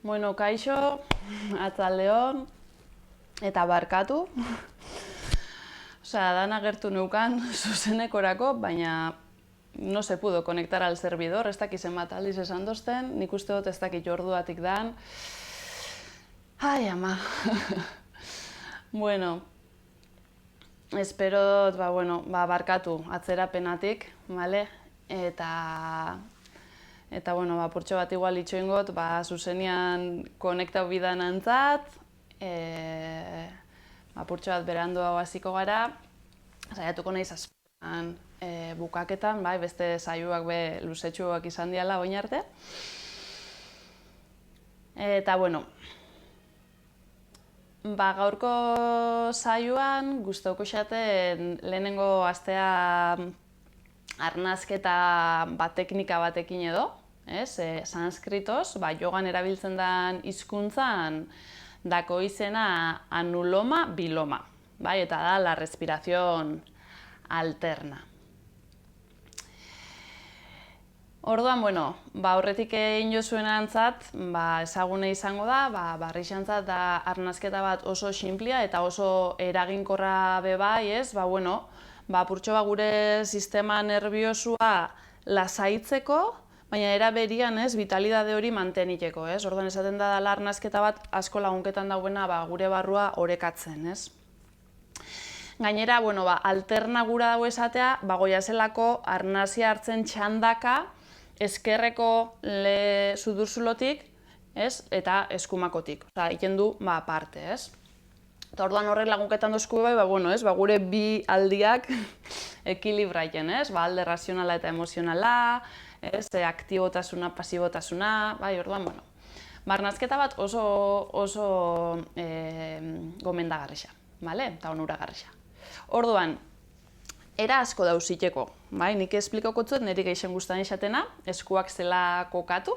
Bueno, kaixo, atzaldeon, eta barkatu. Osea, dan agertu neukan zuzenekorako, baina no se pudo conectar al servidor, ez dakit zenbat aldiz esan dozten, nik uste dut ez dakit orduatik dan. Ai, ama. Bueno, espero dut, barkatu atzerapenatik, vale? Eta bueno, purtxo bat igual itxoingot, zuzenian konektau bidan antzat, purtxo bat beranduago hasiko gara, saiatuko naiz azpean bukaketan, beste saioak be luzetxuak izan diala oin arte. Eta bueno, gaurko saioan gustatuko xaten lehenengo astea arnazketa teknika batekin edo, sanskritoz, yogan erabiltzen den hizkuntzan dako izena anuloma biloma, eta da la respiración alterna. Orduan, horretik egin jozuen antzat, ezagune izango da, barrixantzat da arnazketa bat oso sinplia eta oso eraginkorra bebai, purtxo gure sistema nerbiosua lasaitzeko, baina era berian vitalidade hori manteniteko. Orduan esaten da dela arnazketa bat asko lagunketan dauena gure barrua orekatzen. Gainera, alterna gura dago esatea, goiazelako arnazia hartzen txandaka eskerreko sudurzulotik eta eskumakotik. Egiten du aparte. Eta orduan horrek lagunketan dozku gure bi aldiak ekilibraien, alde razionala eta emozionala, aktibotasuna, pasibotasuna, orduan, arnazketa bat oso gomendagarrixa, eta onuragarrixa. Orduan, era asko dauziteko, nik esplikoko zuet, niri gehixen guztan esatena, eskuak zela kokatu.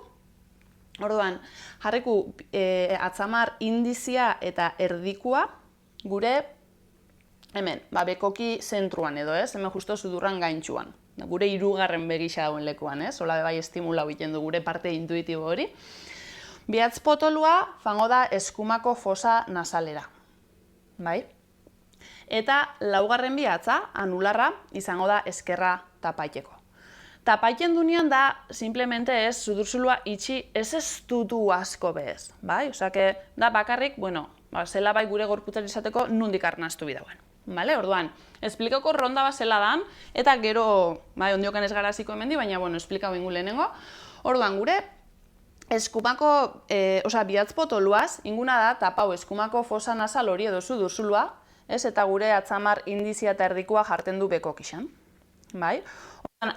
Orduan, jarriku atzamar indizia eta erdikua, gure, hemen, bekoki zentruan edo, hemen justo sudurran gaintxuan. Gure hirugarren begisa dauen lekuan, hola bai estimula egiten du gure parte intuitibo hori. Bihatz potolua fango da eskumako fosa nasalera. Eta laugarren bihatza, anularra, izango da eskerra tapaiteko. Tapaiten dunean da, simplemente sudurzulua itxi ez estutu asko bez. Osake, da bakarrik, zela bai gure gorputzen izateko nundik arnaztu bidauen. Orduan, esplikako ronda bat zela dan, eta gero, ondiokan ez gara ziko hemendi, baina, esplikau ingu lehenengo. Orduan, gure eskumako, bihatz potoluaz, inguna da, tapau eskumako fosa nasal hori edo sudurzulua, eta gure atzamar indizia eta erdikua jarten du bekok izan.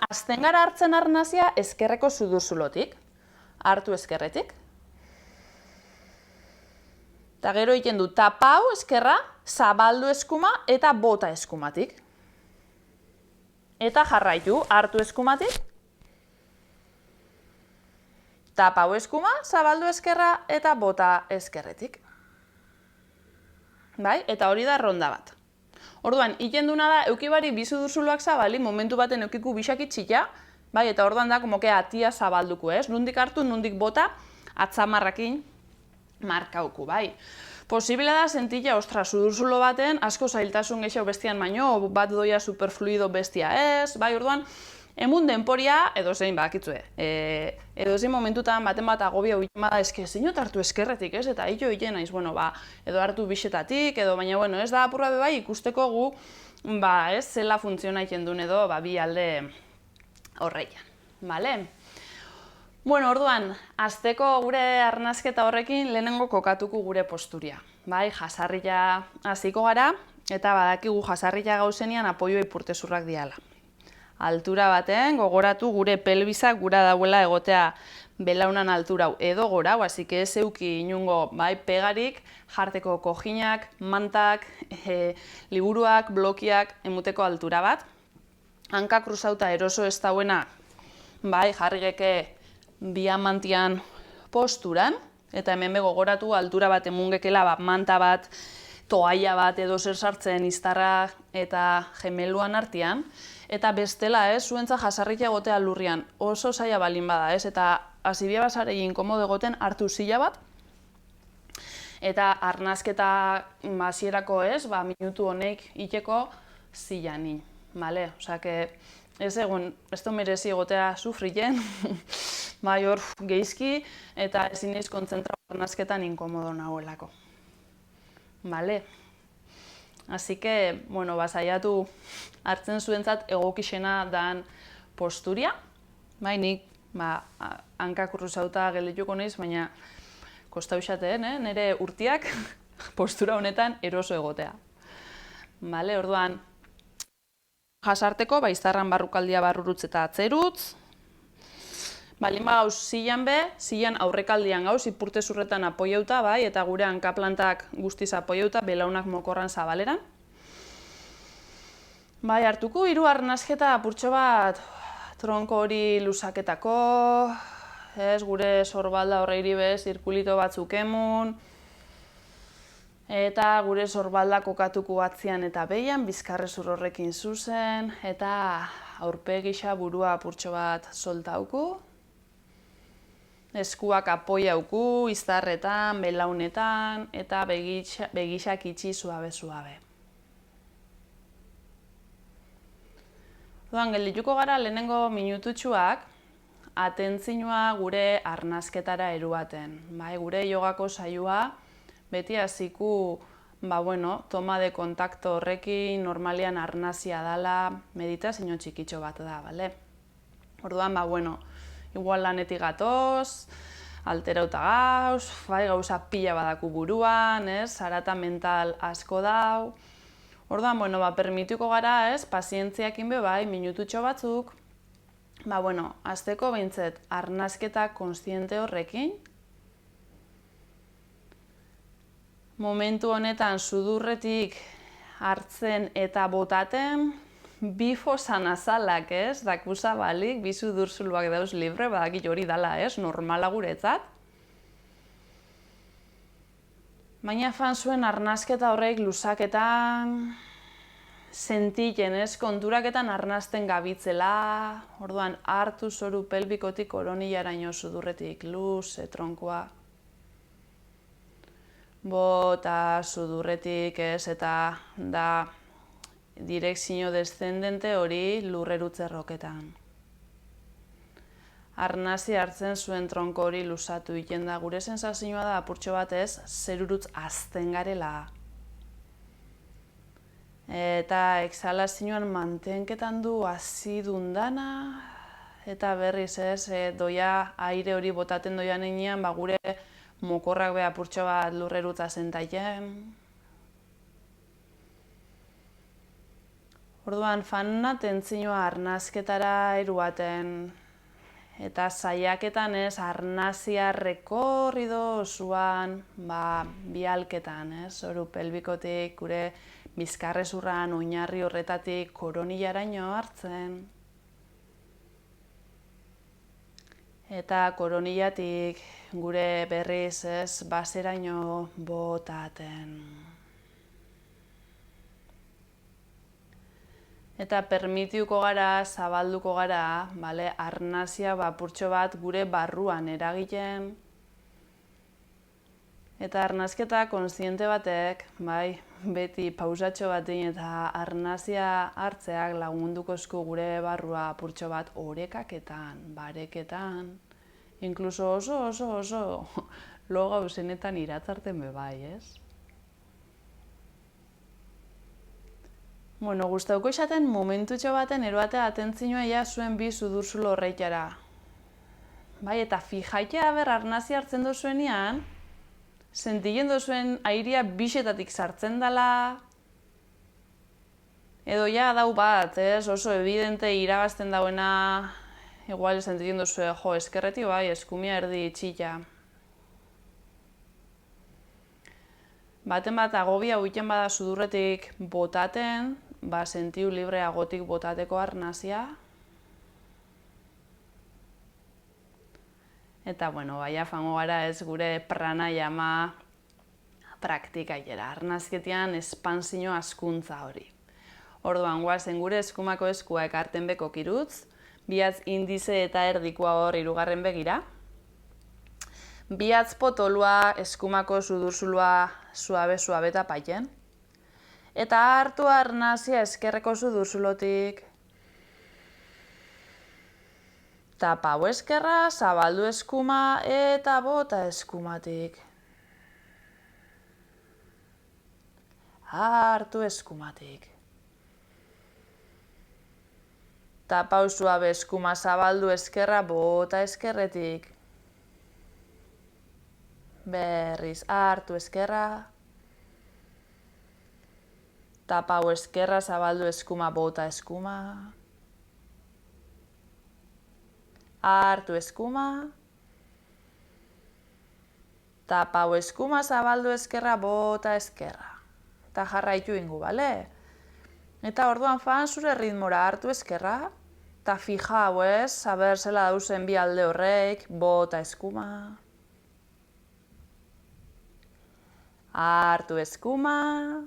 Azten gara hartzen arnazia eskerreko sudurzulotik, hartu eskerretik. Eta gero egiten du tapau eskerra, zabaldu eskuma eta bota eskumatik. Eta jarraitu, hartu eskumatik, tapau eskuma, zabaldu eskerra eta bota eskerretik. Eta hori da ronda bat. Orduan, egiten duna da, eukibari bi sudurzuloak zabali, momentu baten eukiku bisak itxila, eta orduan da, atia zabalduko, nundik hartu, nundik bota, atzamarrakin markauku, Posible da, sentila, sudurzulo baten, asko zailtasun gehiago bestian baino, bat doia superfluido bestia ez, orduan, emun denporia, edo zein, bakitzue, edo zein momentutan baten bat agobia huiten bada, zeinot hartu eskerretik, eta hilo egiten naiz, edo hartu bisetatik, edo, baina, ez da apurra bebai ikusteko gu, zela funtziona egiten duen edo, bi alde horreian, orduan, azteko gure arnazketa horrekin lehenengo kokatuko gure posturia, jasarria hasiko gara, eta badakigu jasarria gauzenian apoio ipurtezurrak diala. Altura baten, gogoratu gure pelbizak gura dauela egotea belaunan alturau edo gorau, así que ez euki inungo pegarik, jarteko kojinak, mantak, liburuak, blokiak, emuteko altura bat. Hanka kruzauta eroso ez dauena, jarrigeke diamantian posturan, eta hemen gogoratu altura bat emungekela manta bat, toaia bat edo zer sartzen iztarra eta gemeluan artean, eta bestela, zuentza jasarrikia egotea lurrian oso zaila balin bada, eta azibia basarei inkomodo egoten hartu zila bat, Eta arnazketa hasierako ez, minutu honek iteko zilanin, bale? Osea, ez egun, ez du merezi egotea sufrien, bai hor geizki, eta ezin naiz kontzentratu arnazketan inkomodo nagoelako. Bale? Así que, bueno, saiatu hartzen zuentzat egokixena dan posturia. Bai, nik, hankak urruzauta geldituko naiz, baina kostau xateen, nire urtiak postura honetan eroso egotea. Bale, orduan, jasarteko, izarran barrukaldia barrurutz eta atzerutz. Balin gauz zilan zilan aurrekaldian gauz, ipurte zurretan apoiauta, bai, eta gure hankaplantak guztiz apoiauta, belaunak mokorran zabaleran. Bai, hartuko hiru arnazketa apurtxo bat tronko hori lusaketako, ez, gure sorbalda horreiri bez, zirkulito batzuk emun, eta gure sorbalda kokatuko batzian eta behian, bizkarrezur horrekin zuzen, eta aurpegisa burua apurtxo bat soltauku. Eskuak apoiauku, izarretan, belaunetan, eta begisak itxi suabe-suabe. Orduan, geldituko gara lehenengo minututxuak, atentzioa gure arnazketara eruaten. Bai, gure jogako saioa, beti haziku, toma de kontakto horrekin, normalian arnazia dala, meditazio txikitxo bat da, bale? Orduan, igual lanetik gatoz, alterauta gauz, gauza pila badaku buruan, zarata mental asko dau. Orduan, permituko gara, pazientziakin bai, minututxo batzuk, azteko behintzet arnazketa kontziente horrekin. Momentu honetan sudurretik hartzen eta botaten, bi fosa nazalak, dakusa balik, bi sudurzuluak dauz libre, badakit hori dala, normala guretzat. Baina fan zuen arnazketa horrek lusaketan, sentiken, konturaketan arnazten gabitzela, orduan hartu zoru pelbikotik koronilaraino sudurretik luze tronkoa. Bota sudurretik, eta da direkzio descendente hori lurrerutze erroketan. Arnazi hartzen zuen tronko hori lusatu egiten da. Gure sensazioa da apurtxo batez zerurutz azten garela. Eta exhalazioan mantenketan du azidun dana, eta berriz doia aire hori botaten doian enean, gure mokorrak beha apurtxo bat lurrerutza zentaien. Orduan, fan atentzioa arnazketara eruaten, eta saiaketan arnazia rekorrido osoan, bialketan, zoru pelbikotik, gure bizkarrezurran, oinarri horretatik, koronilaraino hartzen. Eta koronillatik gure berriz baseraino botaten. Eta permitiuko gara, zabalduko gara, arnazia apurtxo bat gure barruan eragiten. Eta arnazketa kontziente batek, beti pausatxo batein eta arnazia hartzeak lagunduko esku gure barrua apurtxo bat orekaketan, bareketan. Inkluso oso lo gauzenetan iratzarten bebai, ez? Gustauko izaten momentutxo baten eroatea atentzioa ja zuen bi sudurzulo horreitara. Eta fijaitea arnazia hartzen dozuenean, sentigen dozuen airea bisetatik sartzen dela, edo ja dau bat, oso evidente irabazten dauena, igual sentigen dozue, eskerreti eskumia erdi itxila. Baten bat agobia huiten bada sudurretik botaten, sentiu libre agotik botateko arnazia. Eta, fango gara ez gure pranayama praktikaiera, arnazketian espansio askuntza hori. Orduan, guazen gure eskumako eskua ekarten beko kirutz, bihatz indize eta erdikoa hor hirugarren begira. Bihatz potolua, eskumako sudurzulua suabe eta paien. Eta hartu arnazia eskerreko sudurzulotik. Tapau eskerra, zabaldu eskuma eta bota eskumatik. Hartu eskumatik. Tapau suabe eskuma, zabaldu eskerra, bota eskerretik. Berriz, hartu eskerra. Tapau eskerra, zabaldu eskuma, bota eskuma. Hartu eskuma. Tapau eskuma, zabaldu eskerra, bota eskerra. Eta jarraitu ingu, bale? Eta orduan fan zure ritmora hartu eskerra. Eta fijau, saber zela dauzen bi alde horreik, bota eskuma. Hartu eskuma.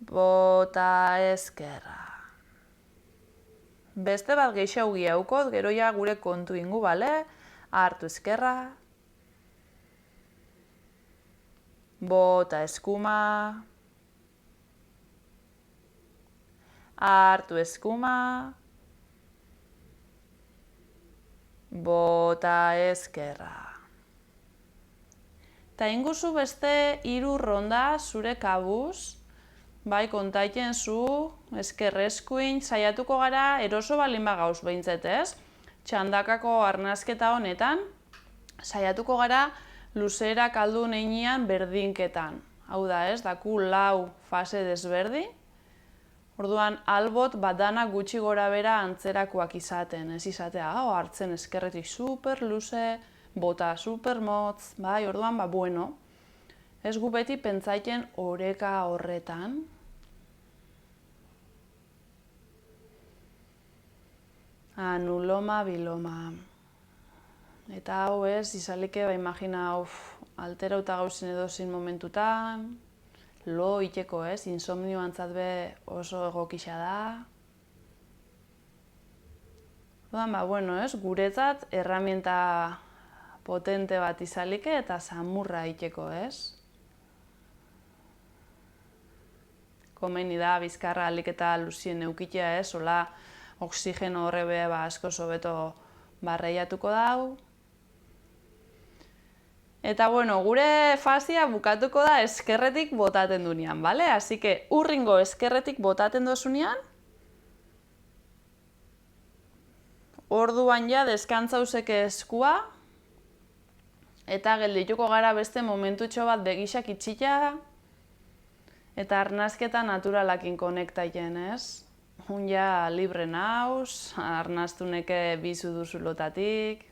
Bota eskerra. Beste bat gehiago giaukot, gero ja gure kontu ingu, bale? Hartu eskerra. Bota eskuma. Hartu eskuma. Bota eskerra. Ta inguzu beste 3 ronda zure kabuz, bai kontaiten zu, eskerreskuin, saiatuko gara eroso balin bagauz behintzet ez. Txandakako arnazketa honetan, saiatuko gara luzera kaldu neinean berdinketan. Hau da ez, daku 4 fase desberdin. Orduan, albot badana gutxi gora bera antzerakoak izaten, ez izatea, hartzen eskerretik super luze, bota super motz, bai, orduan, bueno, ez gu beti pentsaiten oreka horretan. Anuloma, biloma. Eta hau ez, izalike, imagina, alterauta gauzin edozin momentutan, lo iteko ez, insomnio antzat be oso egokixa da. Orduan, bueno ez, guretzat erramienta potente bat izalike eta samurra iteko ez. Komeni da, bizkarra alik eta luzien eukitea ez, hola oksigeno horrebe asko sobeto barreiatuko dau. Eta bueno, gure fazia bukatuko da eskerretik botaten dunean, bale? Así que urringo eskerretik botaten dozunean, orduan ja deskantzauzeke eskua, eta geldituko gara beste momentutxo bat begixak itxita, eta arnazketa naturalakin konektaien, ez? Hun ja libre nauz, arnaztuneke bizu duzulotatik.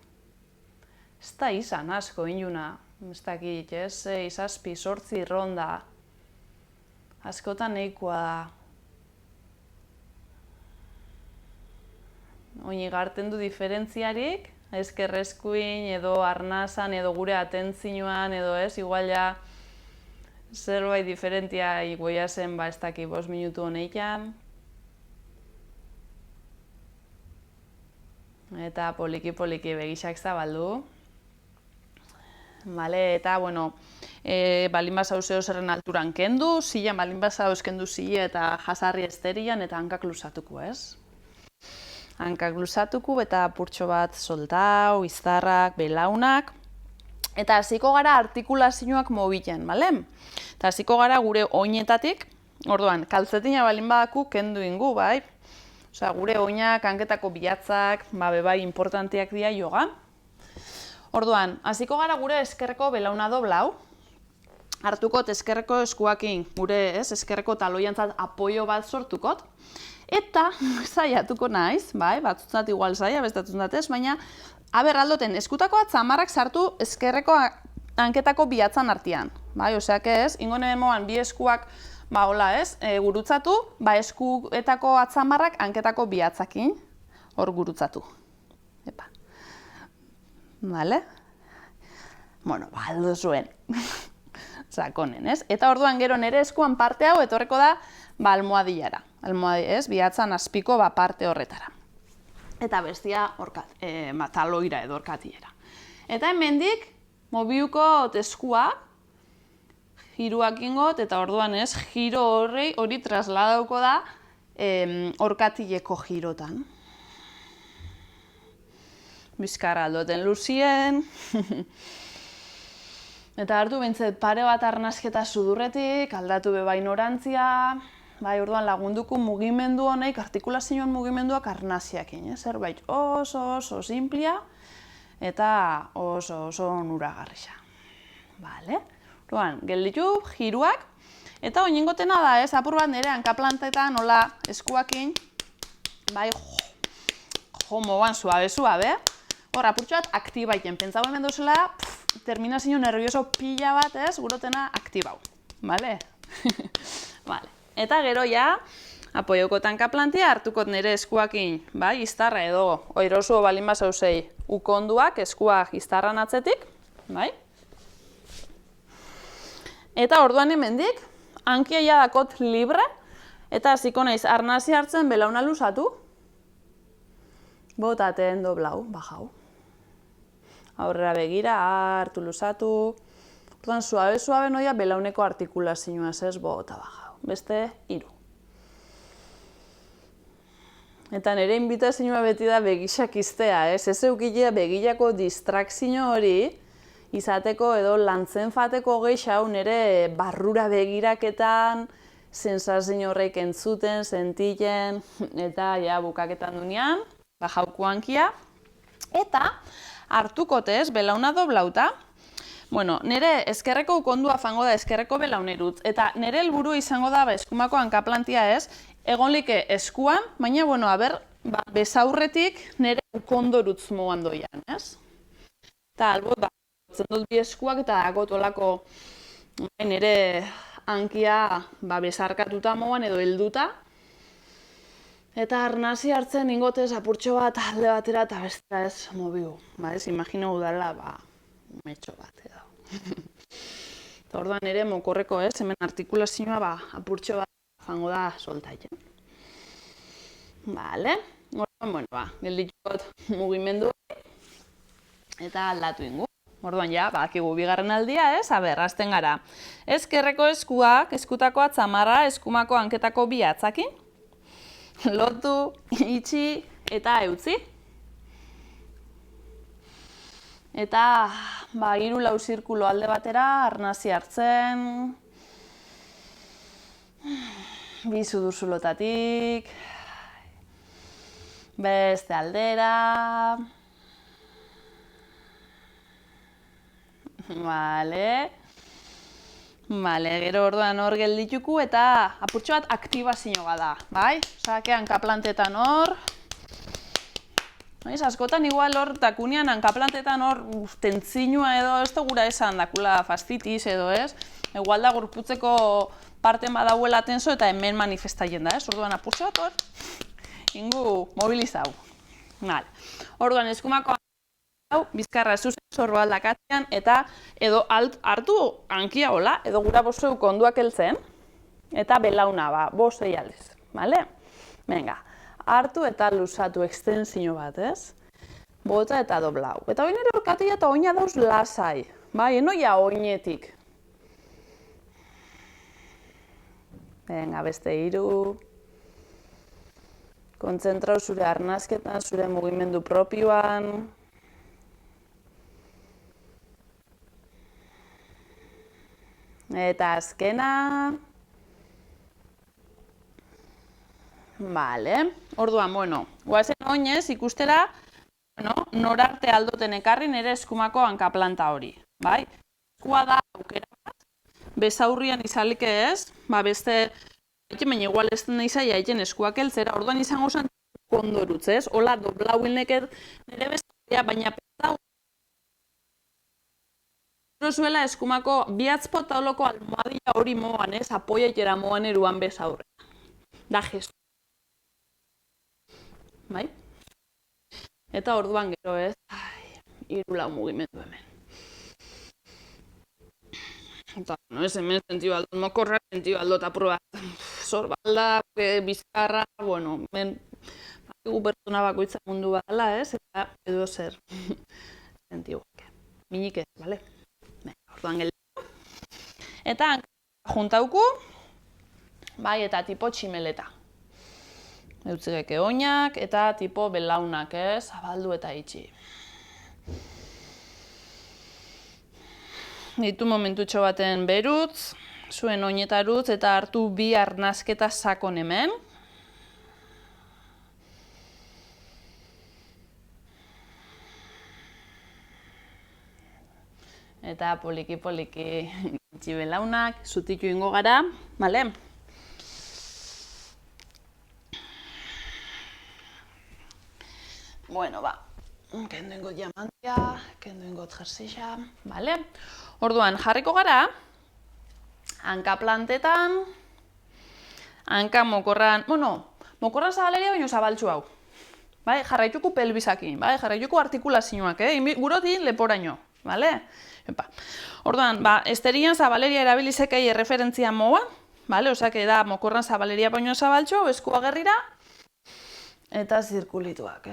Ez da izan asko inuna, ez dakit, ez? 6, 8 ronda. Askotan nahikoa da. Oin igarten du diferentziarik, eskerreskuin edo arnazan edo gure atentzioan edo ez, igual ja zerbait diferentia iguia zen ez dakit 5 minutu honeikan. Eta poliki-poliki begixak zabaldu. Vale, eta, bueno, balin bazauzeo zerren alturan kendu, zilean balin bazauz kendu zile eta jasarri esterian eta hankak luzatuko, ez? Hankak luzatuko eta purtxo bat soltau, izarrak, belaunak. Eta hasiko gara artikulazioak mobilen, bale? Eta hasiko gara gure oinetatik, orduan, kaltzetina balin badaku kendu ingu, bai? Osea, gure oinak, hanketako bihatzak, bai importanteak dira yoga. Orduan, hasiko gara gure eskerreko belauna doblau. Hartukot eskerreko eskuakin gure eskerreko taloiantzat apoio bat sortukot. Eta saiatuko naiz, bai, batzutzat igual saia, bestatzunat ez, baina aldoten eskutako atzamarrak sartu eskerreko hanketako bihatzan artean. Bai, oseak ez, ingone moan bi eskuak hola ez, gurutzatu, eskuetako atzamarrak hanketako bihatzakin hor gurutzatu. Epa. Vale? Bueno, aldo zuen. Sakonen, ez? Eta orduan gero nere eskuan parte hau etorreko da almohadillara. Ez, bihatzan azpiko parte horretara. Eta bestia taloira edo orkatiera. Eta hemendik mobiuko eskua, giruak ingot, eta orduan ez, giro hori trasladauko da orkatileko girotan. Bizkarra aldoten luzien. Eta hartu bintzet pare bat arnasketa sudurretik, aldatu bebain orantzia, bai, orduan lagunduko mugimendu honek, artikulazioan mugimenduak arnaziakin, zerbait oso simplia eta oso onuragarria. Bale? Orduan, gelditu, giruak, eta oinengotena da, apur bat nire hankaplantetan, hola, eskuakin, bai, moban suabe, hor, apurtxo bat aktibaiten, pentsau hemen duzela, terminazio nervioso pila bat, gurotena aktibau, bale? Vale. Eta gero ja, apoioko hankaplantea hartukot nire eskuakin, bai, iztarra edo, oirosu balin bazauzei, ukonduak, eskuak iztarran atzetik, bai? Eta orduan hemendik, hankia ja dakot libre, eta hasiko naiz arnazia hartzen belauna luzatu, botaten doblau, bajau. Aurrera begira, hartu luzatu, orduan suabe noia belauneko artikulazioa ez bota bajau, beste 3. Eta nire inbitazioa beti da begisak iztea, ez eukilea begilako distrakzio hori, izateko edo lantzen fateko geixau nire barrura begiraketan, sensazio horrek entzuten, sentitzen, eta ja bukaketan dunean, bajauko hankia. Eta hartukotez, belauna doblauta, bueno, nire eskerreko ukondua fango da eskerreko belaunerutz, eta nire helburu izango da eskumako hankaplantia ez, egonlike eskuan, baina, bueno, bezaurretik nire ukondorutz moan doian, ez? Eta albot, dut bi eskuak eta dagot olako nire hankia bezarkatuta moan edo helduta. Eta arnazia hartzen ingotez apurtxo bat alde batera eta bestera ez mobiu. Ez, imagino udala, metxo bat edo. Eta orduan ere mokorreko ez, hemen artikulazioa apurtxo bat fango da soltaiten. Vale, orduan, bueno, gelditukot mugimendu eta aldatu ingu. Orduan ja, bakigu bigarren aldia ez, hasten gara. Ezkerreko eskuak, eskutako atzamarra, eskumako hanketako bi atzakin. Lotu, itxi eta eutzi. Eta, 3-4 zirkulo alde batera, arnazia hartzen. Bi sudurzulotatik. Beste aldera. Vale, gero orduan hor geldituku eta apurtxo bat aktibazio da, bai? Osake, hankaplantetan hor. Askotan igual hor, takunean hankaplantetan hor tentzinua edo, ez da gura esan dakula fastitis edo ez. Igual da gorputzeko parte badauela tenso eta hemen manifestaien da, ez? Orduan apurtxo bat hor, ingu mobilizau. Orduan eskumako bizkarra zuzen zorro aldakatzean eta edo hartu hankia hola, edo gura boseu konduak heltzen, eta belauna bosei aldiz, bale? Venga, hartu eta luzatu ekstensio bat, ez? Bota eta doblau. Eta oin ere orkatia eta oina dauz lasai, bai, enoia oinetik. Venga, beste 3. Kontzentrau zure arnazketan, zure mugimendu propioan. Eta azkena. Vale. Orduan, bueno, guazen oinez ikustera, norarte aldoten ekarri nire eskumako hankaplanta hori. Bai? Eskua da aukera bat, bezaurrian izalike ez, beste, baina igual ez den izai haiten eskuak eltzera, orduan izango zen kondorutz ez, hola doblauin neket nire bezaurria, baina pentau zuela eskumako bihatzpota holoko almohadia hori moan ez, apoiaitera moan eruan bezaurre. Da gestu. Bai? Eta orduan gero ez, 3 mugimendu hemen. Eta, ez hemen sentio aldot, mokorra sentio aldot apur bat. Zorbaldak, bizkarra, bueno, hemen pertsona bakoitza mundu badala ez, eta edo zer sentio. minik ez, bale? Orduan gelditu. Eta juntauku, bai, eta tipo tximeleta. Eutzigeke oinak eta tipo belaunak, zabaldu eta itxi. Ditu momentutxo baten berutz, zuen oinetarutz eta hartu bi arnasketa sakon hemen. Eta poliki-poliki itxi belaunak, zutitu ingo gara, bale? Bueno, ba, kendu ingo diamantia, kendu ingo jerseixa, bale? Orduan, jarriko gara, hanka plantetan, hanka mokorran, mokorran zabaleria baino zabaltzu hau. Bai, jarraituko pelbisakin, bai, jarraituko artikulazioak, gurotin leporaino, bale? Epa. Orduan, esterian zabaleria erabilizekei erreferentzia moa, bale? Osake da mokorran zabaleria baino zabaltzu, eskua gerrira, eta zirkulituak,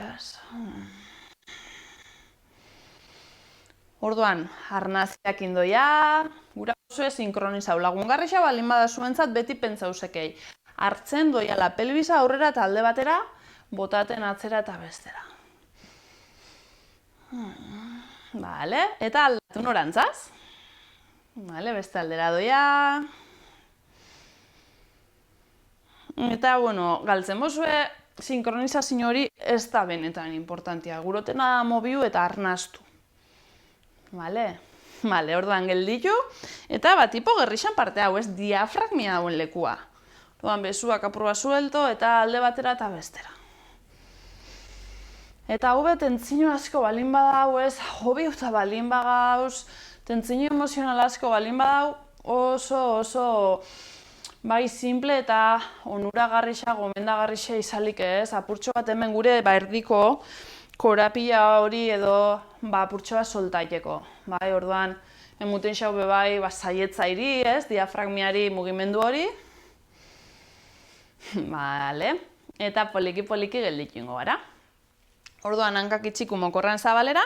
Orduan, arnaziak indoia, gura osue sinkronizau. Lagungarrixa balin bada zuentzat beti pentsausekei. Hartzen doia la pelbisa aurrera eta alde batera, botaten atzera eta bestera. Vale, eta aldatu norantzaz. Vale, beste aldera doia. Eta, bueno, galtzen bozue, sinkronizazio hori ez da benetan importantia. Gurotena mobiu eta arnastu. Vale, orduan gelditu, eta tipo gerrixan parte hau, diafragmia dauen lekua. Orduan besuak apurua suelto, eta alde batera eta bestera. Eta hau tentzio asko balin badau, hobi eta balin bagauz, tentzio emozional asko balin badau, oso, bai simple eta onuragarrixa, gomendagarrixa izalik apurtxo bat hemen gure erdiko, korapia hori edo apurtxo bat soltaiteko. Bai, orduan, emuten xau bebai zaietzairi, diafragmiari mugimendu hori. Vale. Eta poliki-poliki gelditu ingo gara. Orduan, hankak itxiku mokorran zabalera.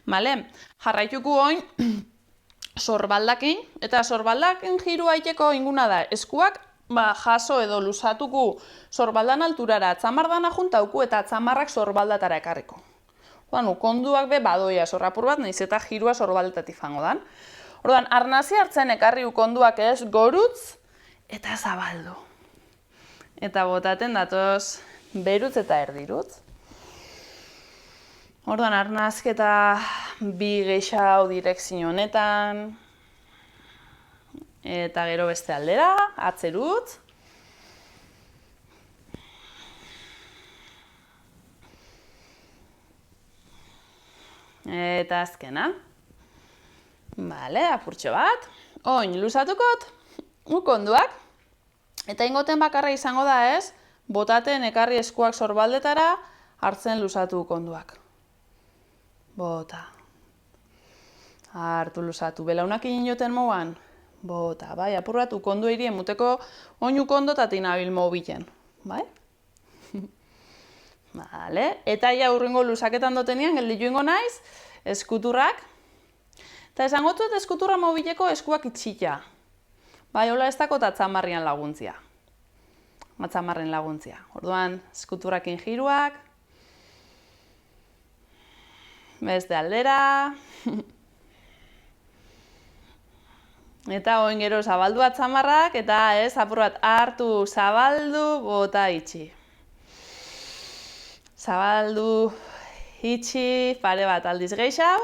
Vale. Jarraituko oin sorbaldakin. Eta sorbaldakin jiru aiteko inguna da. Eskuak jaso edo lusatuku sorbaldan alturara atzamardan ajuntauku eta atzamarrak sorbaldatara ekarriko. Orduan, ukonduak be badoia sorrapur bat, nahiz eta jirua sorbaldetatik fango dan. Orduan, arnazi hartzen ekarri ukonduak gorutz eta zabaldu. Eta botaten datoz berutz eta erdirutz. Orduan, arnazketa bi geixau direkzio honetan. Eta gero beste aldera, atzerutz. Eta azkena. Bale, apurtxo bat. Oin, luzatukot, ukonduak. Eta ingoten bakarra izango da botaten ekarri eskuak sorbaldetara, hartzen lusatu ukonduak. Bota. Hartu lusatu. Belaunak inoten moan. Bota, bai, apur bat ukondu irien muteko oin ukondo eta tinabil mobiten. Bai? Vale. Eta ja urringo lusaketan dotenian, gelditu ingo naiz, eskuturrak. Eta esango dut eskuturra mobileko eskuak itxita. Bai, hola ez dako atzamarrian laguntzia. Atzamarren laguntzia. Orduan, eskuturrakin jiruak. Beste aldera. Eta oin gero zabaldu atzamarrak, eta apur bat hartu, zabaldu, bota itxi. Zabaldu, itxi, pare bat aldiz geixau.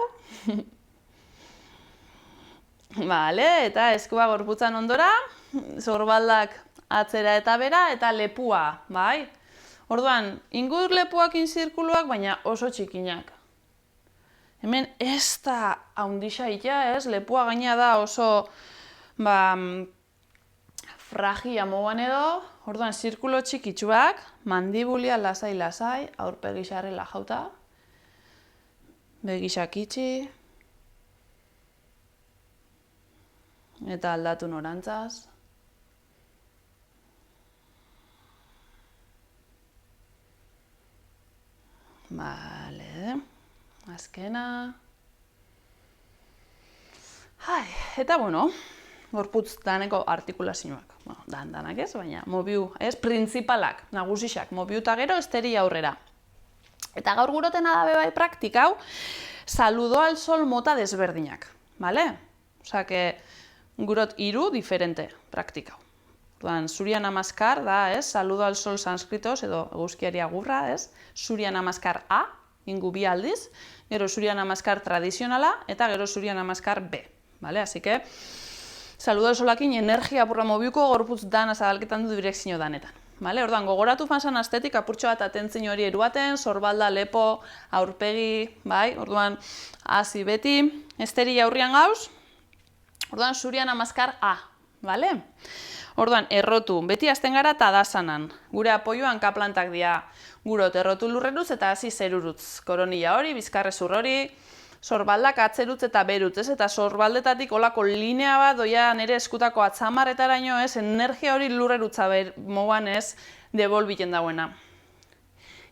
Vale, eta eskua gorputzan ondora, sorbaldak atzera eta bera, eta lepua, bai? Orduan, ingur lepuakin zirkuluak, baina oso txikinak. Hemen ez da haundixa itea, lepua gaina da oso fragia moguan edo, orduan zirkulo txikitsuak, mandibulia lasai-lasai, aurpegi xarrela jauta, begisak itxi, eta aldatu norantzaz. Vale, azkena. Eta bueno, gorputz daneko artikulazioak. Danak ez, baina mobiu, ez, printzipalak, nagusixak, mobiu eta gero esteri aurrera. Eta gaur gurotena da bai praktika hau, saludo al sol mota desberdinak, bale? Osea, que gurot 3 diferente praktika hau. Orduan, Surya Namaskar da, ez, saludo al sol sanskritoz, edo eguzkiari agurra, ez, Surya Namaskar A, ingu 2 aldiz, gero Surya Namaskar tradizionala, eta gero Surya Namaskar B, bale? Así que, saludo al solakin energia apurra mobiuko gorputz dana zabalketan du direkzio danetan. Vale? Orduan, gogoratu fanzan astetik apurtxo bat atentzin hori eruaten, sorbalda, lepo, aurpegi, bai? Orduan, hasi beti, esteri aurrian gauz, orduan, Surya Namaskar A, vale? Orduan, errotu, beti hasten gara tadasanan. Gure apoioan kaplantak dira gurot errotu lurreruz eta hasi zerurutz. Koronilla hori, bizkarrezur hori, sorbaldak atzerutz eta berutz, ez? Eta sorbaldetatik olako linea bat doia nire eskutako atzamarretaraino, ez? Energia hori lurrerutza moan, ez? Debolbiten dauena.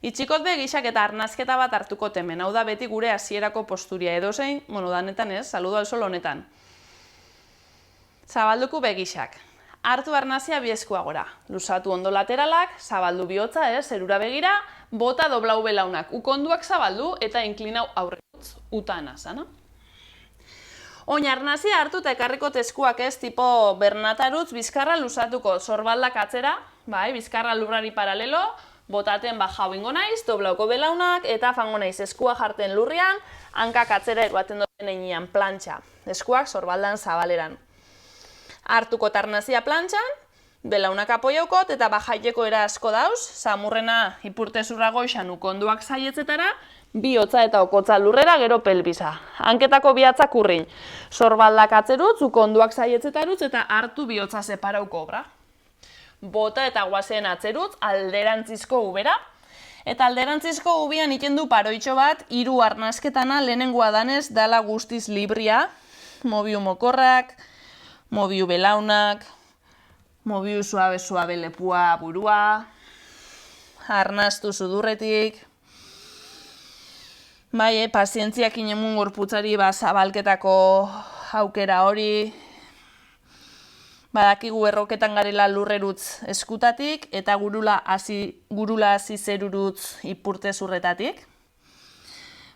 Itxikot begixak eta arnazketa bat hartuko temen. Hau da beti gure hasierako posturia edozein, bueno, danetan ez, saludo al sol honetan. Zabalduko begixak. Hartu arnazia bieskua gora. Luzatu ondo lateralak, zabaldu bihotza, ez? Zerura begira, bota doblau belaunak. Ukonduak zabaldu eta inklinau aurretuz utana, zana? Oin arnazia hartu eta ekarriko eskuak ez, tipo bernatarutz, bizkarra luzatuko sorbaldak atzera, bai, bizkarra lurrari paralelo, botaten jau ingo naiz, doblauko belaunak, eta fango naiz eskua jarten lurrian, hankak atzera eruaten dozen einean, plantxa, eskuak sorbaldan zabaleran. Hartuko arnazia plantxan, belaunak apoiaukot eta bajaiteko era asko dauz, samurrena ipurtezurra goixan ukonduak zaietzetara, bihotza eta okotza lurrera gero pelbisa. Hanketako bihatzak urrin, sorbaldak atzerutz, ukonduak zaietzetarutz eta hartu bihotza separauko obra. Bota eta guazen atzerutz, alderantzizko ubera, eta alderantzizko ubian ikendu paroitxo bat, 3 arnazketana lehenengoa danez dala guztiz libria, mobiu mokorrak, mobiu belaunak, mobiu suabe lepua burua, arnaztu sudurretik, bai, pazientziak inemun gorputzari zabalketako aukera hori, badakigu erroketan garela lurrerutz eskutatik eta gurula hasi zerurutz ipurtezurretatik.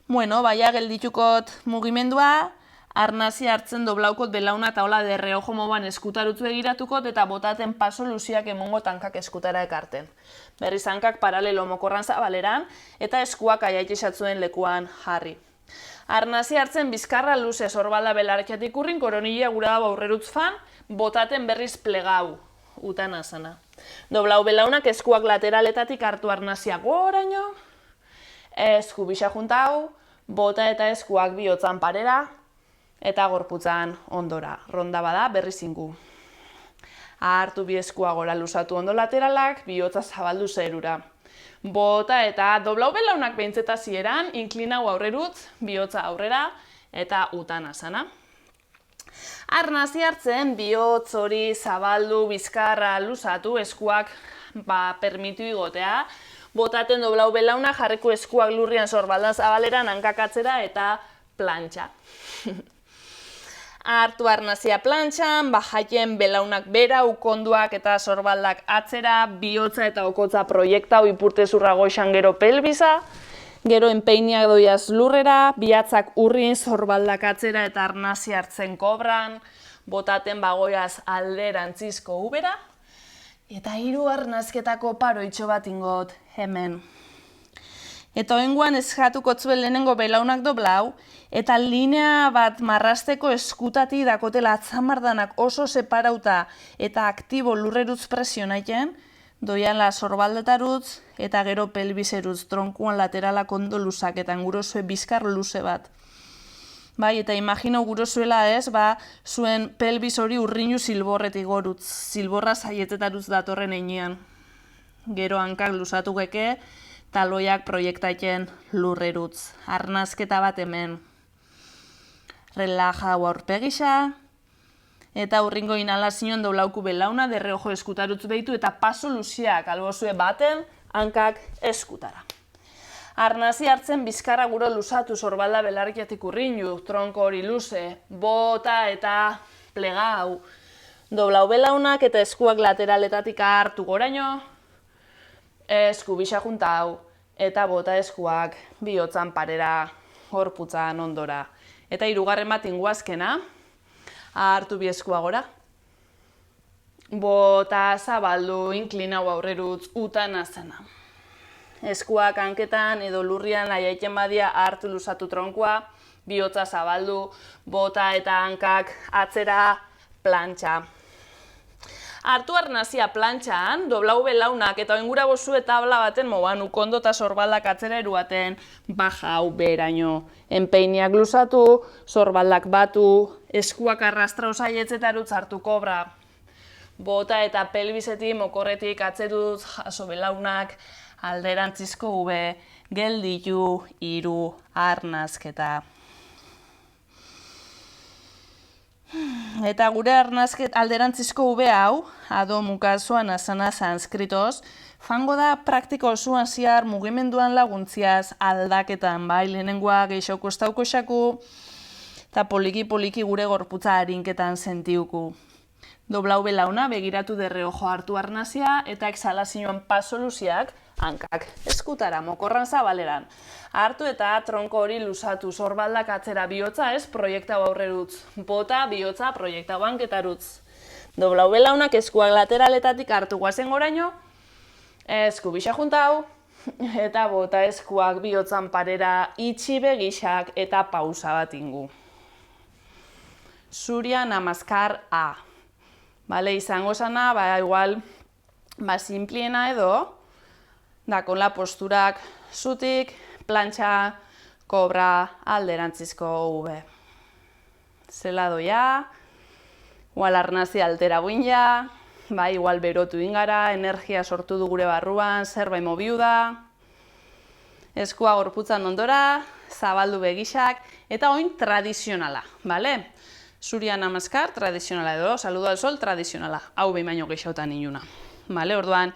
Bueno, baia gelditukot mugimendua, arnazia hartzen doblaukot belauna eta hola derreojo moban eskutarutz begiratukot eta botaten paso luziak emongo tankak eskutara ekarten. Berriz hankak paralelo mokorran zabaleran eta eskuak aiaitxatzuen lekuan jarri. Arnazia hartzen bizkarra luze sorbalda belartxatik urrin, koronilla gura dago aurrerutz fan, botaten berriz plegau, utana zana. Doblau belaunak eskuak lateraletatik hartu arnazia goraino, esku bisa juntau, bota eta eskuak bihotzan parera, eta gorputzan ondora. Ronda bada berriz ingu. Hartu bi eskua gora luzatu ondo lateralak, bihotza zabaldu zerura. Bota eta doblau belaunak behintzeta zieran, inklinau aurrerutz, bihotza aurrera, eta utana zana. Arnazia hartzen, bihotz hori zabaldu, bizkarra luzatu, eskuak permitu igotea. Botaten doblau belauna, jarriko eskuak lurrian sorbaldan zabaleran, hankakatzera eta plantxa. Hartu arnazia plantxan, bajaien belaunak bera, ukonduak eta sorbaldak atzera, bihotza eta okotza proiektau ipurtezurra goixan gero pelbisa, gero enpeiniak doiaz lurrera, bihatzak urrin, sorbaldak atzera eta arnazia hartzen kobran, botaten bagoiaz alderantzizko ubera, eta 3 arnazketako paroitxo bat ingot hemen. Eta oengoan eskatuko zuen lehenengo belaunak doblau, eta linea bat marrasteko eskutati dakotela atzamardanak oso separauta eta aktibo lurrerutz presionaiten, doian la sorbaldetarutz eta gero pelbiserutz tronkuan lateralak ondo luzaketan gurosue bizkar luze bat. Bai, eta imagino gurosuela ez, zuen pelbis hori urrinu silborretik gorutz, silborra zaietetarutz datorren einean. Gero hankak luzatu geke, taloiak proiektaiten lurrerutz. Arnazketa bat hemen. Relaja aurpegisa. Eta urringo inhalazioan doblauku belauna, derreojo eskutarutz behitu eta paso luziak albozue baten, hankak eskutara. Arnasi hartzen bizkarra guro luzatu, sorbalda belarriatik urrinu, tronko hori luze, bota eta plegau. Doblau belaunak eta eskuak lateraletatik hartu goraino, esku bisa juntau, eta bota eskuak bihotzan parera, gorputzan ondora. Eta hirugarren bat inguazkena, hartu bi eskua gora. Bota zabaldu, inklinau aurrerutz, utan azena. Eskuak hanketan edo lurrian aiaiten badia hartu luzatu tronkoa, bihotza zabaldu, bota eta hankak atzera plantxa. Hartu arnazia plantxan, doblau belaunak eta oingura bozu eta tabla baten moban ukondo eta sorbaldak atzera eruaten bajau beraino. Enpeiniak luzatu, sorbaldak batu, eskuak arrastra osaietzetaruts hartu kobra. Bota eta pelbisetik, mokorretik atzeruz jaso belaunak, alderantzizko ube, gelditu, hiru, arnazketa. Eta gure alderantzizko ube hau, ado mukazuan asana sanskritoz, fango da praktiko osuan ziar mugimenduan laguntziaz aldaketan, bai, lehenengoa gehiago kostauko xaku, eta poliki-poliki gure gorputza harinketan sentiuku. Doblau belauna begiratu derreojo hartu arnazia eta exhalazioan paso luziak hankak eskutara, mokorran zabaleran. Hartu eta tronko hori luzatu, sorbaldak atzera bihotza ez, proiektau aurrerutz. Bota, bihotza, proiektau hanketarutz. Doblau belaunak eskuak lateraletatik hartu guazen goraino, esku bisa juntau, eta bota eskuak bihotzan parera itxi begixak eta pausa bat ingu. Zuria namaskar A. Bale, izango zana, igual, simpliena edo, dakon la posturak zutik, plantxa, kobra, alderantzizko ube. Zela doia, igual arnazia altera guina, igual berotu ingara, energia sortu du gure barruan, zerbait mobiu da, eskua gorputzan ondora, zabaldu begixak, eta oin tradizionala, bale? Zuria namaskar, tradizionala edo, saludo al sol, tradizionala. Hau behin baino gehiotan inuna. Bale, orduan,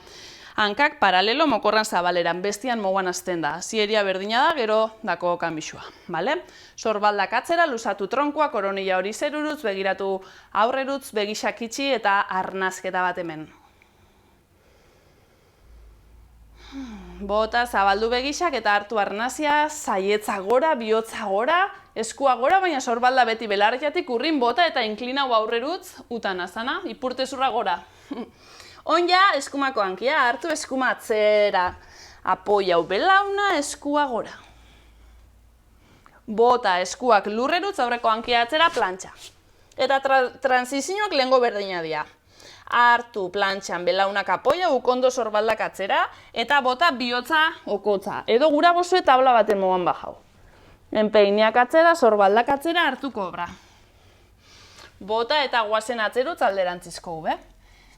hankak paralelo mokorran zabaleran, bestian moguan azten da. Zieria berdina da, gero dako kanbixua. Bale? Sorbaldak atzera, luzatu tronkoa, koronilla hori zerurutz, begiratu aurrerutz, begixak itxi eta arnazketa bat hemen. Bota, zabaldu begixak eta hartu arnazia, zaietza gora, bihotza gora, eskua gora, baina sorbalda beti belarriatik urrin bota eta inklinau aurrerutz, utan azana, ipurtezurra gora. Onja, eskumako hankia, hartu eskuma atzera, apoiau belauna, eskua gora. Bota, eskuak lurrerutz, aurreko hankia atzera, plantxa. Eta transizioak lehengo berdina dira. Hartu plantxan belaunak apoia, ukondo sorbaldak atzera, eta bota bihotza okotza. Edo gura bozu eta tabla baten mogan bajau. Enpeiniak atzera, sorbaldak atzera, hartu kobra. Bota eta guazen atzerutz alderantzizko ube.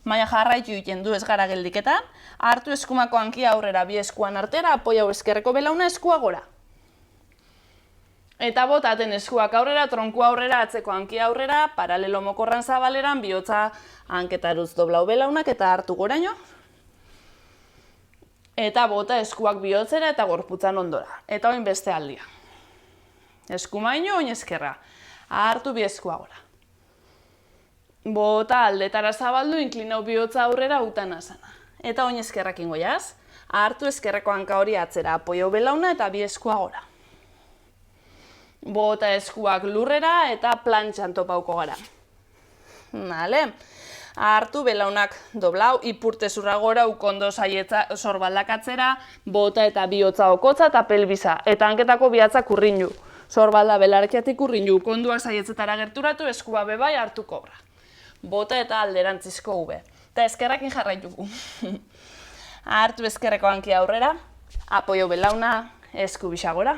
Baina jarraitu egiten du ez gara geldiketan, hartu eskumako hankia aurrera bi eskuan artera, apoiau eskerreko belauna eskua gora. Eta botaten eskuak aurrera, tronku aurrera, atzeko hankia aurrera, paralelo mokorran zabaleran, bihotza hanketaruz doblau belaunak eta hartu goraino. Eta bota eskuak bihotzera eta gorputzan ondora. Eta oin beste aldia. Eskumaino, oin eskerra. Hartu bi eskua gora. Bota aldetara zabaldu, inklinau bihotza aurrera utan azana. Eta oin eskerrak ingoiaz. Hartu eskerreko hanka hori atzera, apoio belauna eta bi eskua gora. Bota eskuak lurrera eta plantxan topauko gara. Vale. Hartu belaunak doblau, ipurtezurra gora, ukondo zaietza sorbaldak atzera, bota eta bihotza okotza eta pelbiza. Eta hanketako bihatzak urrinu. Sorbalda belarkiatik urrinu, ukonduak zaietzetara gerturatu, eskua bebai hartu kobra. Bota eta alderantzizko ube. Eta eskerrakin jarraituko. Hartu eskerreko hankia aurrera, apoio belauna, esku bisa gora.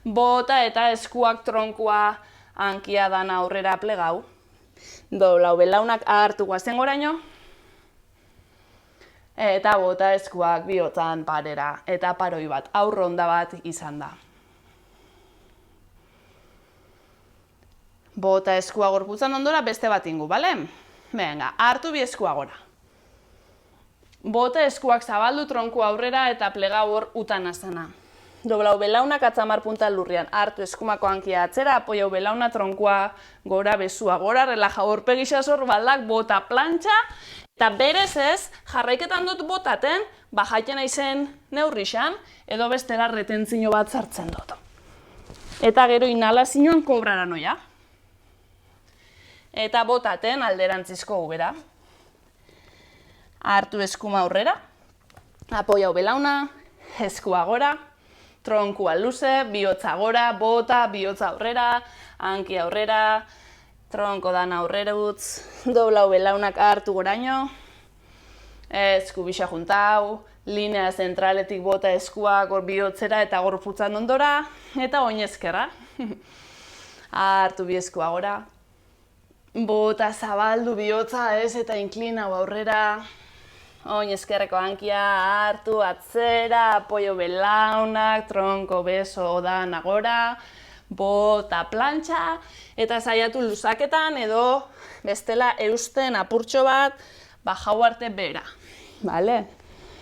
Bota eta eskuak tronkua hankia dana aurrera plegau. Doblau belaunak hartu guazen goraino. Eta bota eskuak bihotzan parera. Eta paroi bat, aurronda bat izan da. Bota eskua gorputzan ondora beste bat ingu, bale? Venga, hartu bi eskua gora. Bota eskuak zabaldu tronku aurrera eta plegau hor utan azana. doblau belaunak atzamar punta lurrian. Hartu eskumako hankia atzera, apoiau belauna, tronkoa gora, besua gora, relaja aurpegi xasor, balak, bota plantxa. Eta berez ez, jarraiketan dut botaten, jaiten naizen neurrixan, edo bestela retentzio bat sartzen dut. Eta gero inhalazioan kobrara noia. Eta botaten alderantzizko ubera. Hartu eskuma aurrera, apoiau belauna, eskua gora, tronkua luze, bihotza gora, bota, bihotza aurrera, hanki aurrera, tronko dana aurrera utz, doblau belaunak hartu goraino, esku bisa juntau, linea zentraletik bota eskua gor bihotzera eta gorputzan ondora, eta oin ezkerra. Hartu bi eskua gora, bota zabaldu bihotza ez eta inklinau aurrera, oin ezkerreko hankia hartu atzera, apoio belaunak, tronko beso dana gora, bota plantxa, eta saiatu luzaketan edo bestela eusten apurtxo bat, jau arte bera. Vale?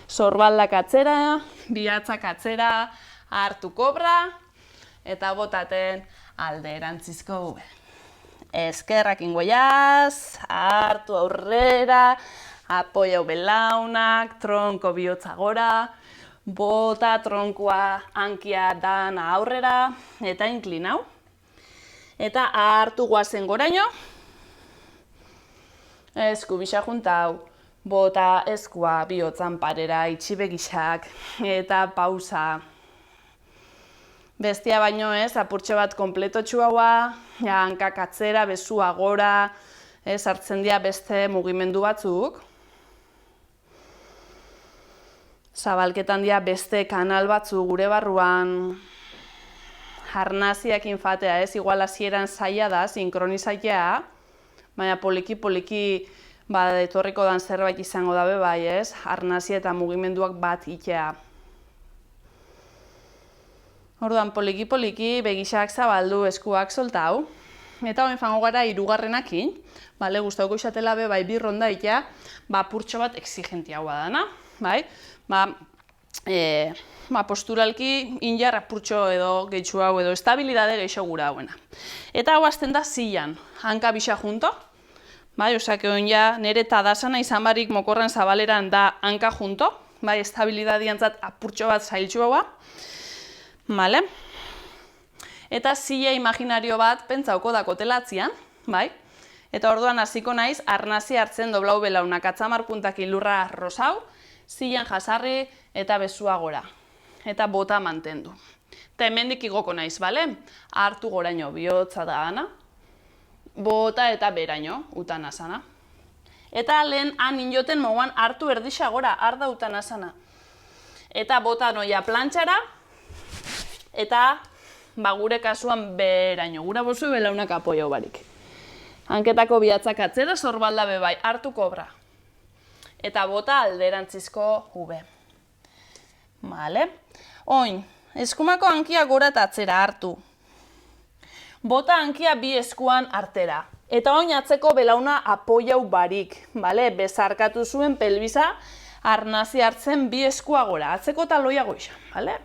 Sorbaldak atzera, bihatzak atzera, hartu kobra, eta botaten alderantzizko ube. Eskerrak ingoiaz, hartu aurrera, apoiau belaunak, tronko bihotza gora, bota tronkoa hankia dana aurrera, eta inklinau. Eta hartu guazen goraino, esku bisa juntau, bota eskua bihotzan parera, itxibegisak, eta pausa. Bestia baino ez, apurtxo bat kompletotxu haua, hankak atzera, besua gora, hartzen dira beste mugimendu batzuk. Zabalketan dira beste kanal batzu gure barruan, arnaziak infatea ez, igual hasieran zaila da, sinkronizaitea, baina poliki-poliki etorriko dan zerbait izango dabe bai ez, arnazia eta mugimenduak bat itea. Orduan, poliki-poliki begisak zabaldu, eskuak soltau, eta hoen fango gara hirugarrenakin, gustauko izatela be bai bi ronda itea, apurtxo bat exigentiagoa dana, bai? Posturalki injar apurtxo edo gehitxu hau edo estabilidade gehixo gura hauena. Eta hau azten da zilan, hanka bisa junto, bai, osake hon ja, nire tadasana izan barik mokorran zabaleran da hanka junto, bai, estabilidadiantzat apurtxo bat zailtxu haua, bale? Eta zila imaginario bat pentsauko dako telatzian, bai? Eta orduan hasiko naiz, arnazi hartzen doblau belaunak atzamar puntak ilurra rosau, zilan jasarri eta besua gora. Eta bota mantendu. Eta hemendik igoko naiz, bale? Hartu goraino bihotza da gana, bota eta beraino, utana sana. Eta lehen han injoten moguan hartu erdixa gora, arda utana sana. Eta bota noia plantxara, eta gure kasuan beraino, gura bozu belaunak apoio barik. Hanketako bihatzak atzera, sorbalda bebai, hartu kobra. Eta bota alderantzizko ube. Vale. Oin, eskumako hankia gora eta atzera hartu. Bota hankia bi eskuan artera. Eta oin atzeko belauna apoiau barik. Vale? Bezarkatu zuen pelbiza arnazi hartzen bi eskua gora. Atzeko taloia goixa. Vale?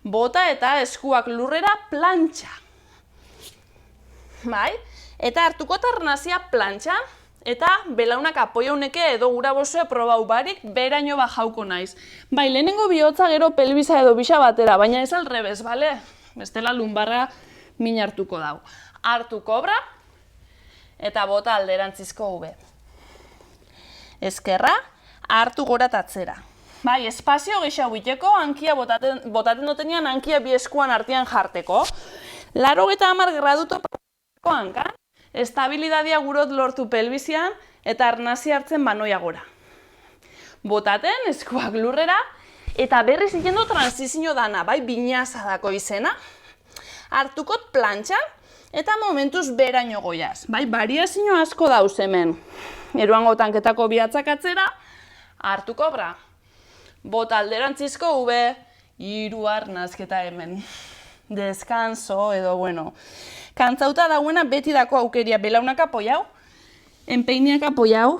Bota eta eskuak lurrera plantxa. Bai? Eta hartuko arnazia plantxa. Eta belaunak apoiauneke edo gura bozue probau barik beraino bajauko naiz. Bai, lehenengo bihotza gero pelbiza edo bisa batera, baina ez alrebez, bale? Bestela lumbarra min hartuko dau. Hartu kobra eta bota alderantzizko ube. Eskerra, hartu gora tatzera. Bai, espazio gehiago biteko, hankia botaten dutenian hankia bi eskuan artean jarteko. 80 graduto hankan. Estabilidadia gurot lortu pelbizian eta arnazi hartzen banoia gora. Botaten eskuak lurrera eta berriz ikendo transizio dana, bai, binazadako izena. Hartukot plantxa eta momentuz beraino goiaz. Bai, variazio asko dauz hemen. Eruango tanketako bihatzak atzera, hartu kobra. Bota alderantzizko ube, hiru arnazketa hemen. Deskanso edo, bueno. Kantzauta dauena beti dako aukeria belaunak apoiau, enpeiniak apoiau,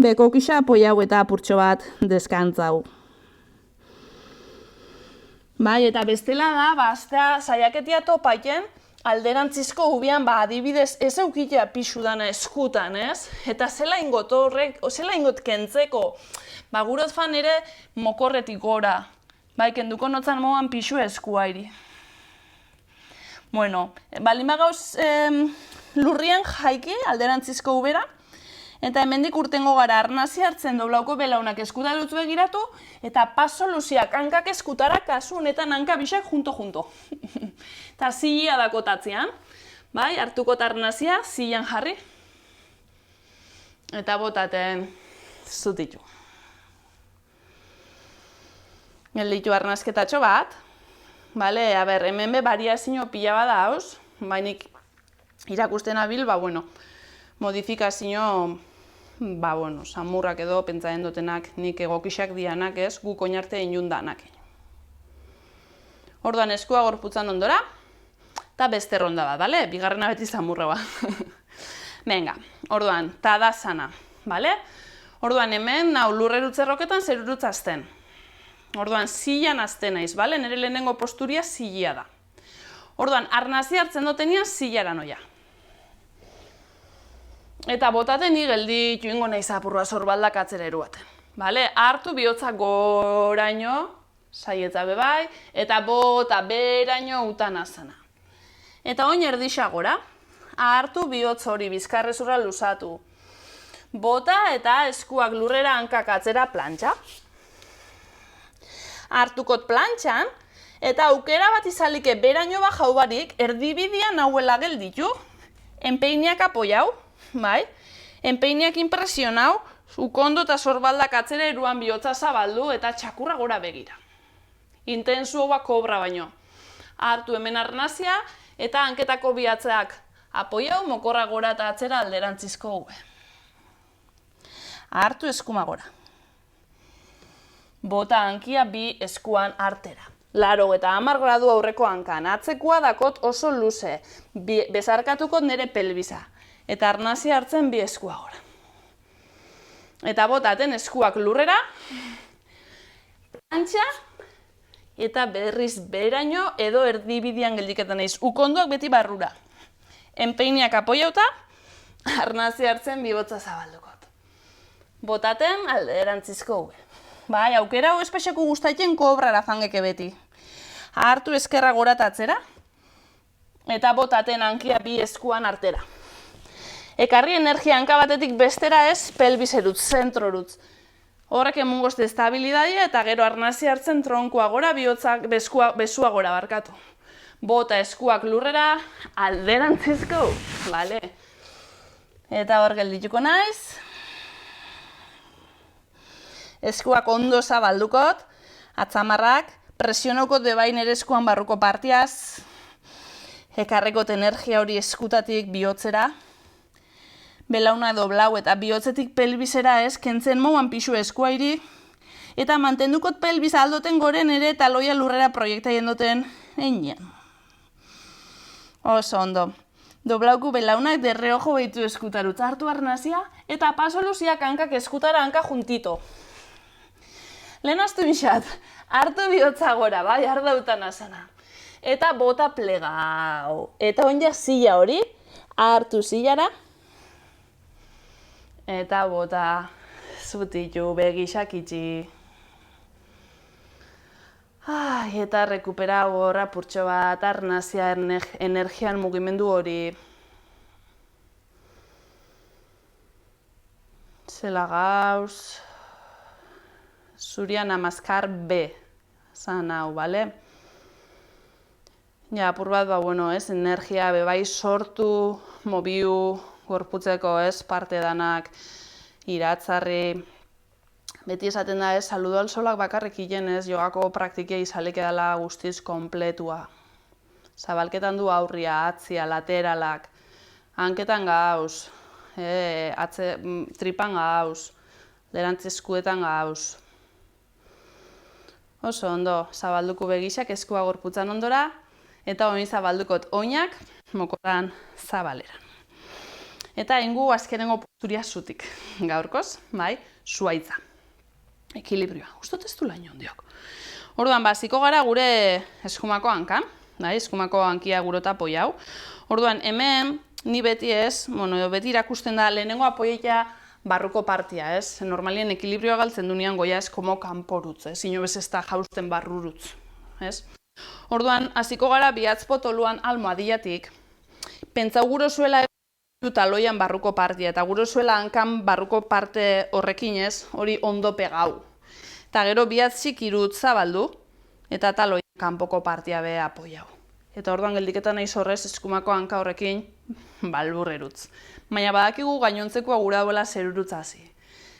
bekokisa apoiau eta apurtxo bat deskantzau. Bai, eta bestela da, astea saiaketia topaien, alderantzizko ubian, adibidez, ez eukitea pixu dana eskutan, ez? Eta zela ingot horrek, zela ingot kentzeko, gurot fan ere mokorretik gora. Bai, kenduko notzan moan pixu eskuairi. Bueno, balin bagauz lurrien jaiki, alderantzizko ubera, eta hemendik urtengo gara arnazia hartzen doblauko belaunak eskuta dut begiratu, eta paso luziak hankak eskutara kasu honetan hanka bisak junto. Eta zillia dakotatzean, bai, hartuko arnazia zillan jarri, eta botaten zutitu. Gelditu arnazketatxo bat, bale, hemen be variazio pila bada hauz, bainik irakusten abil, modifikazio, samurrak edo pentsatzen dutenak, nik egokisak dianak ez, guk oinarte inundanak. Orduan eskua gorputzan ondora, eta beste ronda bat, bale? Bigarrena beti samurra ba. Venga, orduan, tadasana, bale? Orduan hemen, nau lurrerutzerroketan zerurutz azten. Orduan, zillan azten naiz, bale? Nire lehenengo posturia zillia da. Orduan, arnazia hartzen dutenian zillara noia. Eta botaten ni geldi joingo naiz apurra sorbaldak atzera eruaten. Bale? Hartu bihotza goraino, saietza bebai, eta bota beraino utan azana. Eta oin erdisa gora, hartu bihotz hori bizkarrezurra luzatu. Bota eta eskuak lurrera hankak atzera plantxa. Hartukot plantxan, eta aukera bat izalike beraino bajau barik, erdibidian nahuela gelditu, enpeiniak apoiau, bai? Enpeiniak impresionau, ukondo eta sorbaldak atzera eruan bihotza zabaldu eta txakurra gora begira. Intensuoa kobra baino. Hartu hemen arnazia eta hanketako bihatzeak apoiau, mokorra gora eta atzera alderantzizko ube. Hartu eskuma gora. Bota hankia bi eskuan artera. 80 gradu aurreko hankan. Atzekoa dakot oso luze. Bezarkatukot nire pelbisa. Eta arnazia hartzen bi eskua gora. Eta botaten eskuak lurrera. Plantxa. Eta berriz beraino edo erdibidian geldiketan naiz. Ukondoak beti barrura. Enpeiniak apoiauta. Arnazia hartzen bihotza zabaldukot. Botaten alderantzizko ube. Bai, aukera hau espexeku gustatzen kobrara fangeke beti. Hartu eskerra goratatzera, eta botaten hankia bi eskuan artera. Ekarri energia hanka batetik bestera ez, pelbiserutz, zentrorutz. Horrek emungoz destabilidadia eta gero arnazia hartzen tronkoa gora, bihotzak besua gora barkatu. Bota eskuak lurrera, alderantzizko, bale. Eta hor geldituko naiz. Eskuak ondo zabaldukot, atzamarrak, presionaukot bebain ere eskuan barruko partiaz, ekarrekot energia hori eskutatik bihotzera, belauna edo blau eta bihotzetik pelbizera ez, kentzen moan pixu eskuairi, eta mantendukot pelbiz aldoten goren ere eta loia lurrera proiektaien duten einean. Oso ondo. Doblauku belaunak derreojo behitu eskutarutz hartu arnazia, eta paso luziak hankak eskutara hanka juntito. Lehen astu inxat, hartu bihotza gora, bai, ardautan azana. Eta bota plegau. Eta onja zila hori, hartu zilara. Eta bota zutitu, begisak itxi. Eta rekupera gorra purtxo bat, arnazia energian mugimendu hori. Zela gauz. Zurian amazkar B, zan hau, bale? Ja, apur bat, energia bebai sortu, mobiu, gorputzeko ez, parte danak, iratzarri. Beti esaten da ez, saludo al solak bakarrik hilen ez, jogako praktikia izaleke dela guztiz kompletua. Zabalketan du aurria, atzia, lateralak, hanketan gauz, tripan gauz, lerantzizkuetan gauz. Oso ondo, zabalduko begisak eskua gorputzan ondora, eta honi zabaldukot oinak mokoran zabaleran. Eta ingu azkenengo posturia zutik, gaurkoz, bai, zuaitza. ekilibrioa. Ustot ez du lain hondiok. Orduan, ziko gara gure eskumako hankan, eskumako hankia gurota apoiau. Orduan, hemen, ni beti beti irakusten da, lehenengo apoieta barruko partia, ez? Normalien ekilibrioa galtzen dunean goia eskomo kanporutz, ez? Inobez ez da jausten barrurutz, ez? Orduan, hasiko gara bihatz potoluan almohadillatik, pentsau guro zuela taloian barruko partia, eta guro zuela hankan barruko parte horrekin ez, hori ondo pegau. Eta gero bihatzik irut zabaldu, eta taloian kanpoko partia be apoiau. Eta orduan geldiketan naiz horrez eskumako hanka horrekin balburrerutz. Baina badakigu gainontzekoa gura duela zerurutz hasi.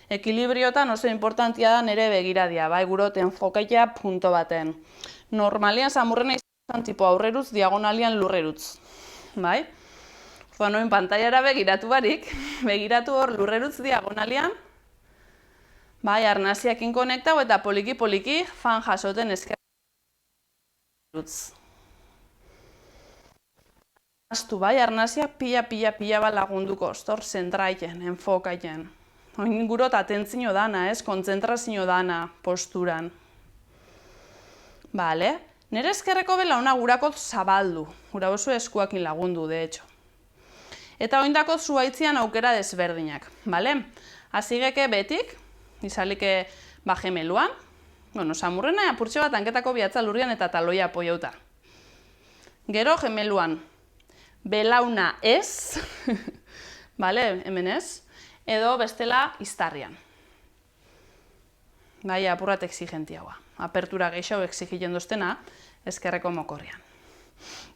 Ekilibriotan oso importantia da nire begiradia, bai guroten fokaia punto baten. Normalian samurrena izan tipo aurrerutz, diagonalian lurrerutz. Bai? Orduan noin pantailara begiratu barik, begiratu hor lurrerutz diagonalian, bai, arnaziakin konektau eta poliki-poliki fan jasoten eskerrutz. Aztu bai, arnaziak pila bat lagunduko, ostor zentraien, enfokaien. Oin gurot atentzio dana, kontzentrazio dana posturan. Bale, nire eskerreko belauna gurakot zabaldu, gura oso eskuakin lagundu, de hecho. Eta oindakot zuaitzian aukera desberdinak, bale? Azigeke betik, izalike gemeluan, samurrena apurtxe bat hanketako bihatza lurrian eta taloia apoiauta. Gero gemeluan, belauna ez, bale, hemen ez, edo bestela iztarrian. Bai, apurrat exigentiagoa. Apertura gehiago exigien doztena, eskerreko mokorrian.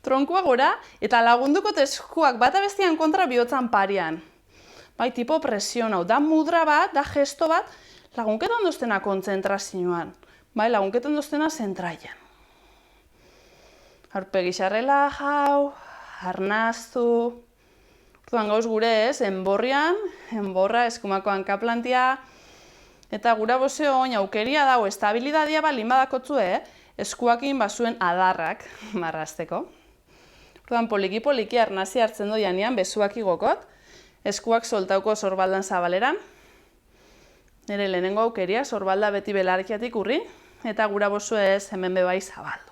Tronkua gora, eta lagunduko eskuak bata bestian kontra bihotzan parian. Bai, tipo presion hau, da mudra bat, da gesto bat, lagunketan doztena kontzentrazioan. Bai, lagunketan doztena zentraian. Aurpegi xarrela jau, arnaztu. Orduan gauz gure enborrian, enborra, eskumako hankaplantia. Eta gura bozeo oin aukeria dago, estabilidadia balin badakotzue, eskuakin bazuen adarrak marrazteko. Orduan poliki-poliki arnazi hartzen doianean bezuak igokot, eskuak soltauko sorbaldan zabaleran. Nire lehenengo aukeria, sorbalda beti belarkiatik urri, eta gura bozue hemen bebai zabaldu.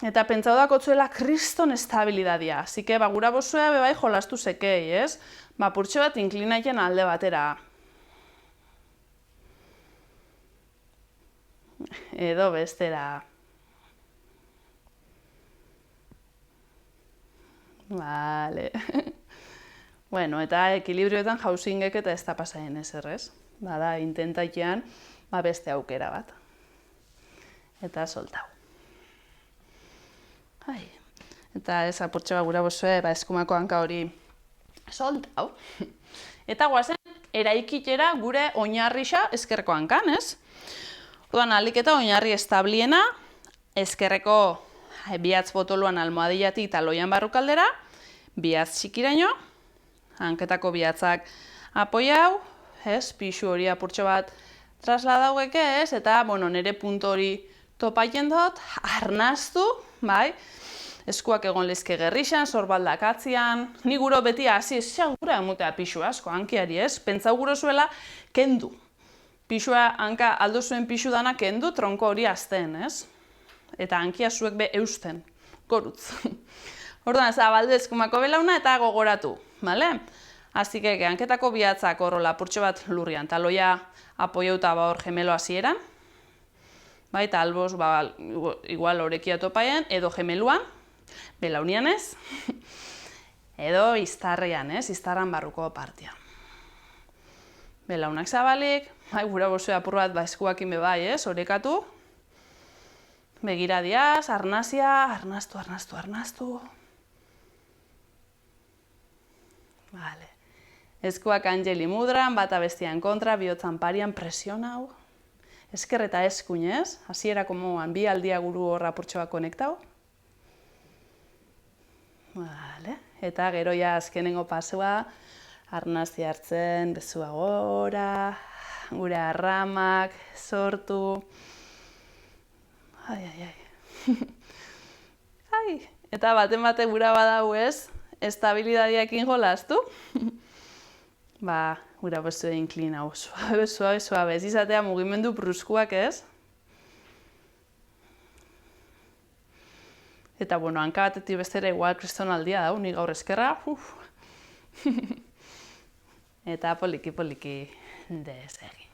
Eta pentsau dakotzuela kriston estabilidadia. Asike, gura bozue bebai jolastu sekei, ez? Purtxe bat inklinaiten alde batera. Edo bestera. Vale. Bueno, eta ekilibrioetan jauzingek eta ez da pasaien ezerrez. Bada, intentaikean, beste aukera bat. Eta soltau. Eta ez apurtxe bat gura bozue, eskumako hanka hori soltau. Eta guazen, eraikitera gure oinarrixa eskerreko hankan, ez? Orduan, alik eta oinarri establiena, eskerreko bihatz botoluan almohadillatik taloian barrukaldera, bihatz txikiraino, hanketako bihatzak apoiau, pixu hori apurtxo bat trasladaueke, eta nire puntu hori topaien dut, arnaztu, bai? Eskuak egon lezke gerrixan, sorbaldak atzian, ni guro beti hasi gura emutea pixu asko, hankiari ez, pentsau guro zuela kendu. Pixua, hanka aldo zuen pixu dana kendu, tronko hori azten, ez? Eta hankia zuek be eusten, gorutz. Orduan, zabaldu eskumako belauna eta gogoratu, bale? Azike, hanketako bihatzak horrola, purtxe bat lurrian, taloia apoiauta hor gemelo hasieran, bai, eta alboz, igual horekia topaien, edo gemeluan, belaunian ez, edo iztarrian, ez, iztarran barruko partia. Belaunak zabalik, gura bozue apur bat eskuakin bebai, ez, orekatu, begiradiaz, arnazia, arnaztu, arnaztu, arnaztu. Vale. Eskuak angeli mudran, bata bestian kontra, bihotzan parian, presion hau. Esker eta eskuin, ez? Hasierako moan, bi aldia guru horra apurtxoa konektau. Vale. Eta gero ja azkenengo pasua, arnazia hartzen, bezua gora, gure arramak, sortu. Ai. Ai. Eta baten gura badau ez, estabilidadiakin jolastu. gura postura inklinau, suabe, suabe, suabe, ez izatea mugimendu bruskuak ez. Eta, bueno, hanka batetik bestera igual kristonaldia dau, ni gaur eskerra, Eta poliki desegin.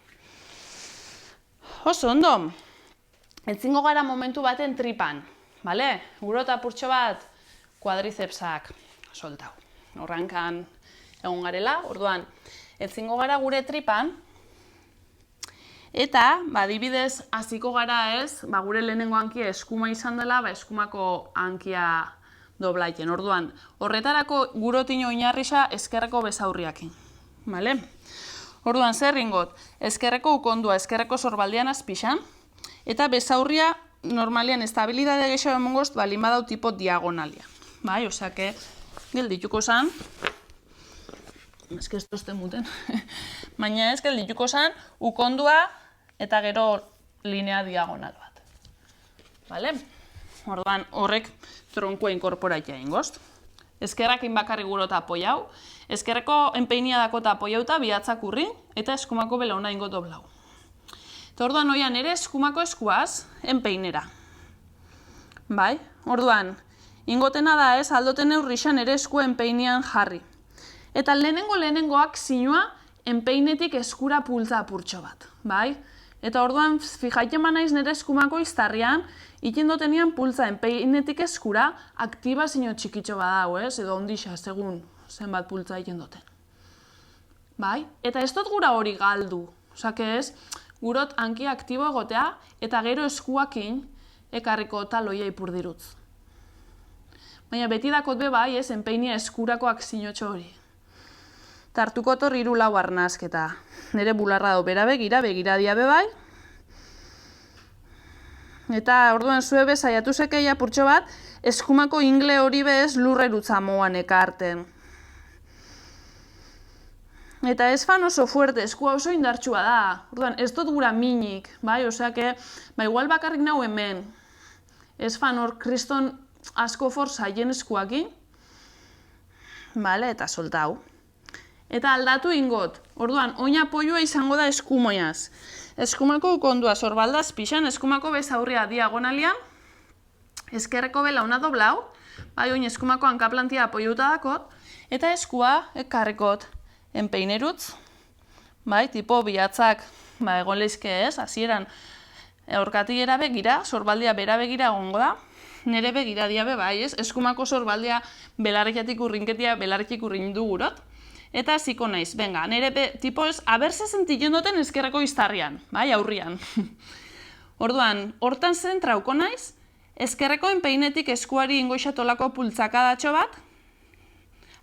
Oso, ondo, etzingo gara momentu baten tripan, bale? Guro eta purtxo bat kuadrizepsak soltau. Horrankan egon garela, orduan, etzingo gara gure tripan, eta, adibidez, hasiko gara ez, gure lehenengo hankia eskuma izan dela, eskumako hankia doblaiten. Orduan, horretarako gurotin oinarrisa ezkerreko besaurriakin. Bale? Orduan, zer ringot? Ezkerreko ukondua, ezkerreko sorbaldean azpixan, eta besaurria normalian estabilidade gehiago emongozt, balin badau tipo diagonalia. Bai, osake, geldituko zan, ez que ez tozten muten, baina ez geldituko zan, ukondua eta gero linea diagonal bat. Bale? Orduan, horrek tronkoa inkorporatia ingozt. Ezkerrakin bakarri guro eta apoiau, ezkerreko enpeinia dako eta apoiauta bihatzak urri, eta eskumako belauna ingo doblau. Eta orduan, oian ere eskumako eskuaz, enpeinera. Bai? Orduan, ingotena da ez, aldoten eurrixan ere eskua enpeinian jarri. Eta lehenengoak zinua enpeinetik eskura pultza apurtxo bat. Bai? Eta orduan, fijaiten naiz nire eskumako iztarrian, ikendotenian pultza enpeinetik eskura aktiba zino txikitxo badau, ez? Edo ondixa, segun zenbat pultza ikendoten. Bai? Eta ez dut gura hori galdu. Osake ez, gurot hankia aktibo egotea, eta gero eskuakin ekarriko taloia ipurdirutz. Baina beti dakot be bai, ez, enpeinia eskurakoak zinotxo hori. Tartuko torri 3 lau arnazketa. Nere bularra dau bera begira dia be bai. Eta orduan zuebe saiatu zekeia purtxo bat, eskumako ingle hori bez lurrerutza moan ekarten. Eta ez fan oso fuerte, eskua oso indartsua da. Orduan, ez dut gura minik, bai? Oseake, igual bakarrik nau hemen. Ez fan hor kriston asko forzaien eskuakin. Bale, eta soltau. Eta aldatu ingot. Orduan, oina apoioa izango da eskumoiaz. Eskumako ukondua sorbaldaz pixan, eskumako besaurria diagonalian, ezkerreko belauna doblau, bai, oin eskumako hankaplantia apoiuta dakot, eta eskua ekarrekot enpeinerutz, bai, tipo bihatzak, egon lehizke ez, hasieran aurkatigera begira, sorbaldia bera begira egongo da, nere begira diabe, bai, ez, eskumako sorbaldia belarriatik urrinketia, belarriatik urrindu gurot, eta hasiko naiz, venga, nire tipo ez, aberse sentitzen duten ezkerreko iztarrian, bai, aurrian. Orduan, hortan zentrauko naiz, ezkerreko enpeinetik eskuari ingoixatolako pultzakadatxo bat,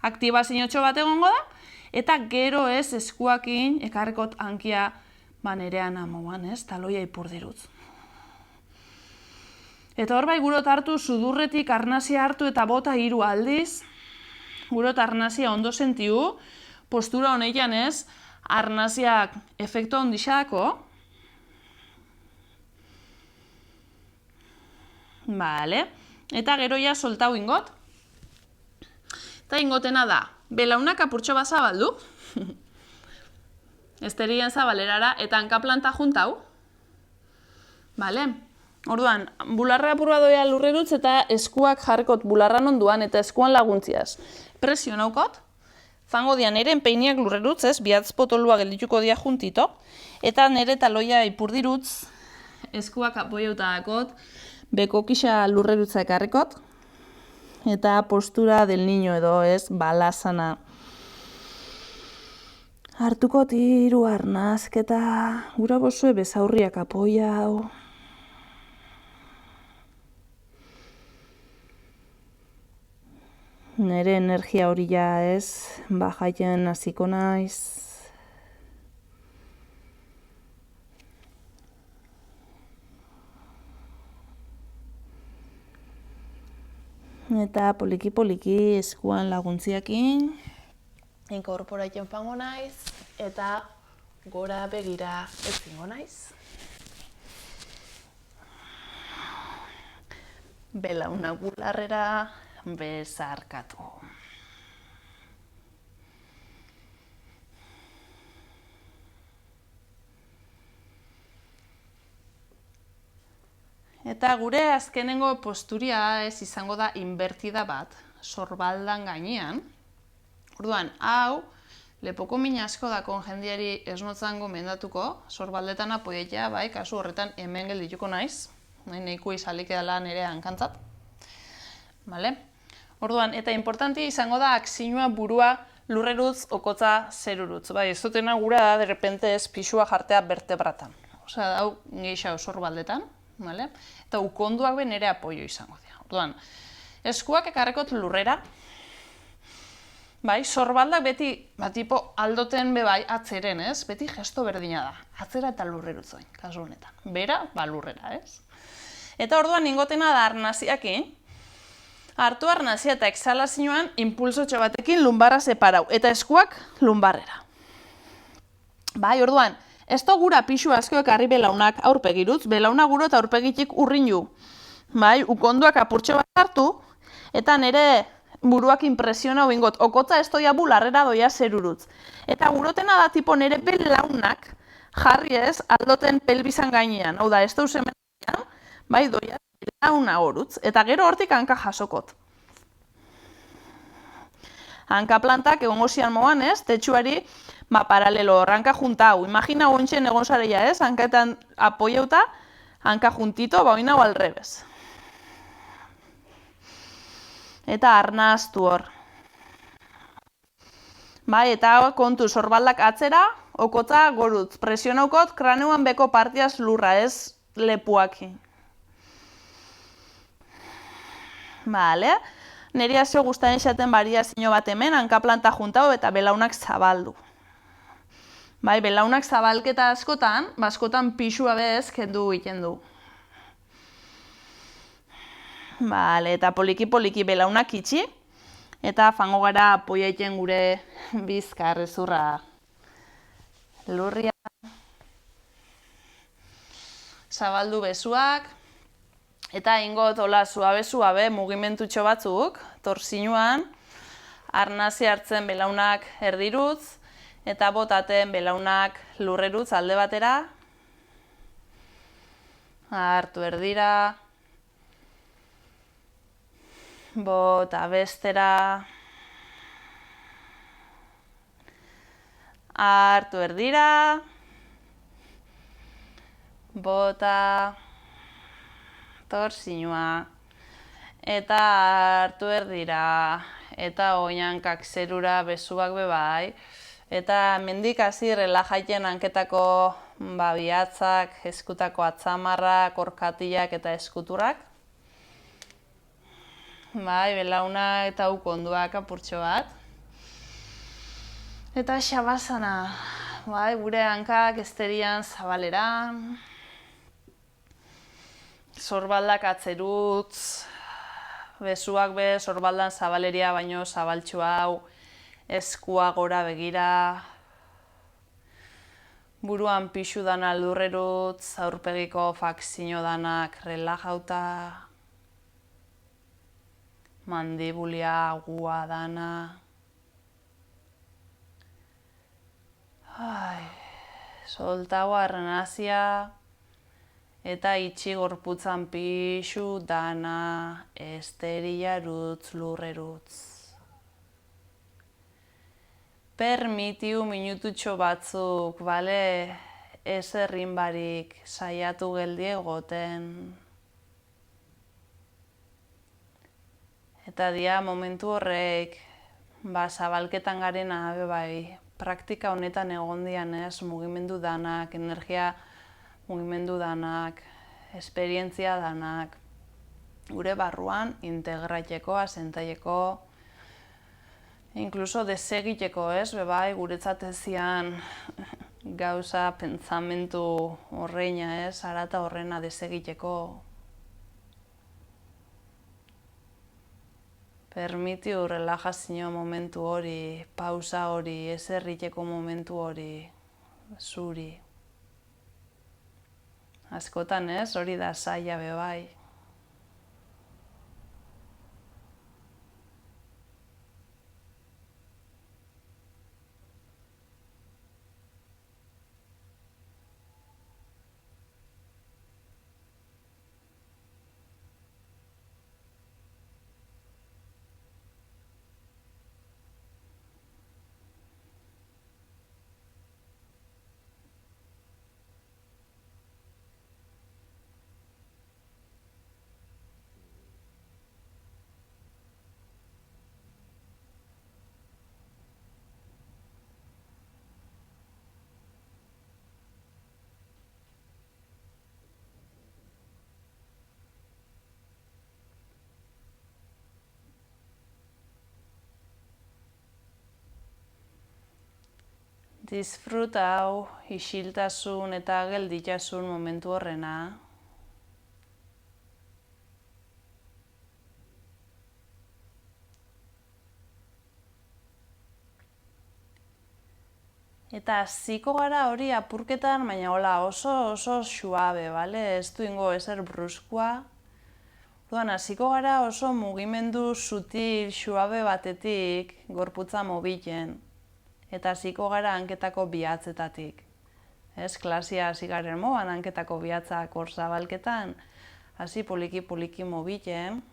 aktibazinotxo bat egongo da, eta gero ez eskuakin ekarrekot hankia nerean amoan, ez, taloia ipurdirutz. Eta hor bai gurot hartu sudurretik arnazia hartu eta bota 3 aldiz, gurot arnazia ondo sentiu, postura honeian ez, arnaziak efektu ondixako. Vale. Eta gero ja soltau ingot. Eta ingotena da, belaunak apurtxo bat zabaldu. Esterien zabalerara eta hankaplanta juntau. Vale. Orduan, bularra apur bat doia lurrerutz eta eskuak jarrikot bularran onduan eta eskuan laguntziaz. Presio naukot, zango dia nere enpeiniak lurrerutz ez, bihatz potolua geldituko dia juntito, eta nere taloia ipurdirutz, eskuak apoiauta dakot, bekokisa lurrerutza ekarrikot, eta postura del niño edo ez, balazana. Hartuko 3 arnazketa, gura bozue besaurriak apoiau. Nere energia hori ja ez, bajaiten hasiko naiz. Eta poliki eskuan laguntziakin. Inkorporatzen fango naiz, eta gora begira ezingo naiz. Belauna bularrera bezarkatu. Eta gure azkenengo posturia ez izango da inbertida bat, sorbaldan gainean. Orduan, hau, lepoko min asko dakon jendiari ez notzan gomendatuko, sorbaldetan apoietea, bai, kasu horretan hemen geldituko naiz, nahiko izalik edala nire hankantzat. Vale? Orduan, eta importanti izango da aksinua burua lurrerutz, okotza zerurutz. Bai, ez dutena gura da, derrepente ez pixua jartea bertebratan. Osea, hau gehiago sorbaldetan, vale? Eta ukonduak ben ere apoio izango dira. Orduan, eskuak ekarrekot lurrera, bai, sorbaldak beti, tipo aldoten bebai atzeren, ez? Beti gesto berdina da, atzera eta lurrerutzoin, kasu honetan. Bera, lurrera, ez? Eta orduan ingotena da arnaziakin, hartu arnazia eta exhalazioan impulsotxo batekin lumbarra separau, eta eskuak lumbarrera. Bai, orduan, ez da gura pixu askoek harri belaunak aurpegirutz, belauna guro eta aurpegitik urrinu. Bai, ukonduak apurtxo bat hartu, eta nire buruak impresiona ingot, okotza ez doia bularrera doia zerurutz. Eta gurotena da tipo nire belaunak jarri ez aldoten pelbizan gainean, hau da, ez da usemenean, bai, doia belauna horutz, eta gero hortik hanka jasokot. Hanka plantak egongo zian moan ez, tetxuari paralelo, hanka juntau. Imagina gontxen egon zareia ez, hankaetan apoiauta, hanka juntito, hau al revés. Eta arnaztu hor. Bai, eta kontu sorbaldak atzera, okotza gorutz. Presionaukot kraneuan beko partiaz lurra ez lepuaki. Vale. Neri hasio guztain esaten variazio bat hemen, hankaplanta juntau eta belaunak zabaldu. Bai, belaunak zabalketa askotan, askotan pixua bez kendu egiten du. Vale, eta poliki belaunak itxi, eta fango gara apoia egiten gure bizkar ezurra lurria. Zabaldu bezuak. Eta ingot, hola, suabe, mugimentutxo batzuk, torsinuan, arnazi hartzen belaunak erdirutz, eta botaten belaunak lurrerutz alde batera, hartu erdira, bota bestera, hartu erdira, bota, torsinua, eta hartu erdira, eta oinankak zerura bezuak bebai, eta mendik hasi relajaiten hanketako bihatzak, eskutako atzamarrak, orkatiak eta eskuturak. Bai, belauna eta ukonduak apurtxo bat. Eta xabasana, bai, gure hankak esterian zabaleran. Sorbaldak atzerutz, bezuak be, sorbaldan zabaleria baino zabaltxu hau, eskua gora begira, buruan pixu dana lurrerutz, aurpegiko fakzio danak relajauta, mandibulia agua dana. Soltau arnazia. Eta itxi gorputzan pixu dana, esteriarutz, lurrerutz. Permitiu minututxo batzuk, bale, ez errinbarik saiatu geldi egoten. Eta dia momentu horrek, zabalketan garena, bai, praktika honetan egon dian ez, mugimendu danak, energia mugimendu danak, esperientzia danak, gure barruan integrateko, asentaieko, inkluso desegiteko, ez, bebai, guretzat ezian gauza, pentsamentu horreina, ez, arata horrena desegiteko. Permitiu relajazio momentu hori, pausa hori, ez erriteko momentu hori, zuri. Askotan ez, hori da zaila bebai. Disfrutau isiltasun eta gelditasun momentu horrena. Eta hasiko gara hori apurketan, baina hola oso suabe, bale? Ez du ingo ezer bruskua. Orduan hasiko gara oso mugimendu sutil, suabe batetik gorputza mobilen. Eta hasiko gara hanketako bihatzetatik. Ez, klasia hasi garen moan, hanketako bihatzak hor zabalketan, hasi poliki mobilen.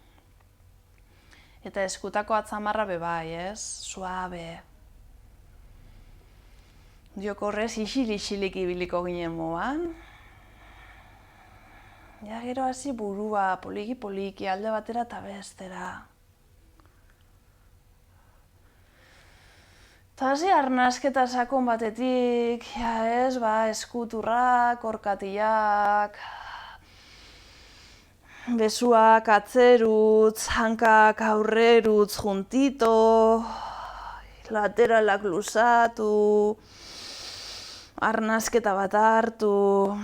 Eta eskutako atzamarra bebai, ez? Suabe. Diokorrez isilik ibiliko ginen moan. Ja, gero hasi burua, poliki alde batera eta bestera. Eta hasi arnasketa sakon batetik, ja ez, eskuturrak, orkatiak, besuak atzerutz, hankak aurrerutz juntito, lateralak luzatu, arnasketa bat hartu,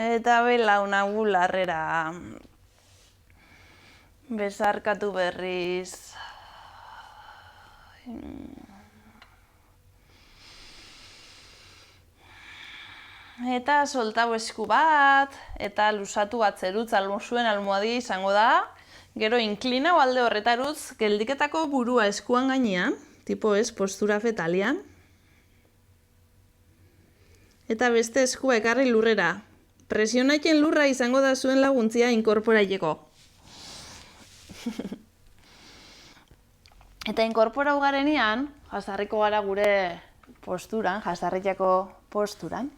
eta belauna bularrera, besarkatu berriz. Eta soltau esku bat, eta luzatu atzerutz zuen almohadi izango da. Gero inklinau alde horretarutz, geldiketako burua eskuan gainean, tipo ez, postura fetalian. Eta beste eskua ekarri lurrera. Presionatzen lurra izango da zuen laguntzia inkorporaileko. Eta inkorporau garenean, jazarriko gara gure posturan, jazarritako posturan.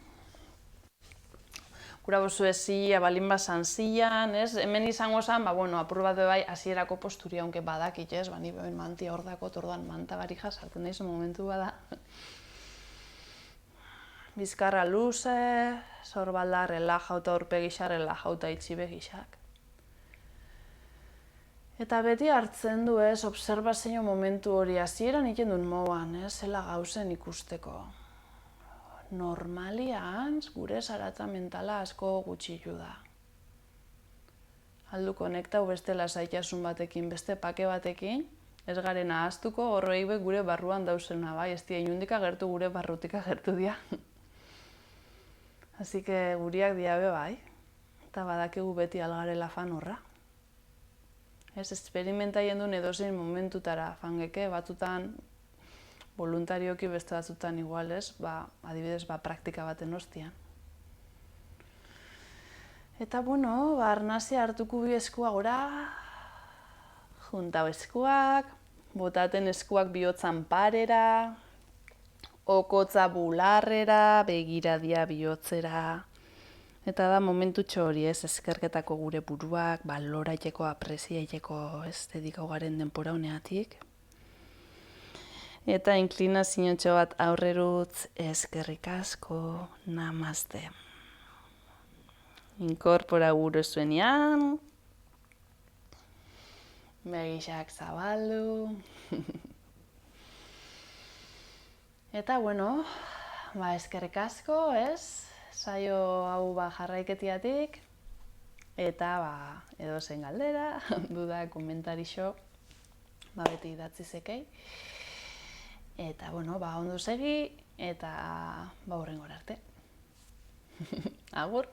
Gura bozu ezia, balin bazan zian, ez? Hemen izango zen, apur bat bebai, hasierako posturia honke badakit, ez? Ni behin mantia hor dakot, orduan manta bari jazartzen daizu momentu bada. Bizkarra luze, sorbalda relajauta, aurpegisa relajauta itxi begisak. Eta beti hartzen du, ez, obserbazio momentu hori, hasieran egiten duen moan, ez, zela gauzen ikusteko. Normalian, gure zaratza mentala asko gutxilu da. Aldu konektau beste lasaitasun batekin, beste pake batekin, ez garen ahaztuko horrei gure barruan dauzena, bai, ez dira inundik agertu gure barrutik agertu dira. Así que guriak diabe bai, eta badakigu beti algarela fan horra. Ez, esperimentaien duen edozein momentutara fangeke, batzutan voluntarioki beste batzutan igual, ez, adibidez, praktika baten ostian. Eta, arnasia hartuko bi eskua gora, juntau eskuak, botaten eskuak bihotzan parera, okotza bularrera, begiradia bihotzera. Eta da momentutxo hori, ez, eskerketako gure buruak, baloraiteko, apreziaiteko, ez, dedikau garen denpora honeatik. Eta inklinaziontxo bat aurrerutz, eskerrik asko, namaste. Inkorpora gure zuenean. Begisak zabaldu. Eta, eskerrik asko, ez? Saio hau jarraiketiatik, eta edozein galdera, duda, komentarixo, beti idatzi zekei. Eta, ondo segi, eta hurrengora arte. Agur!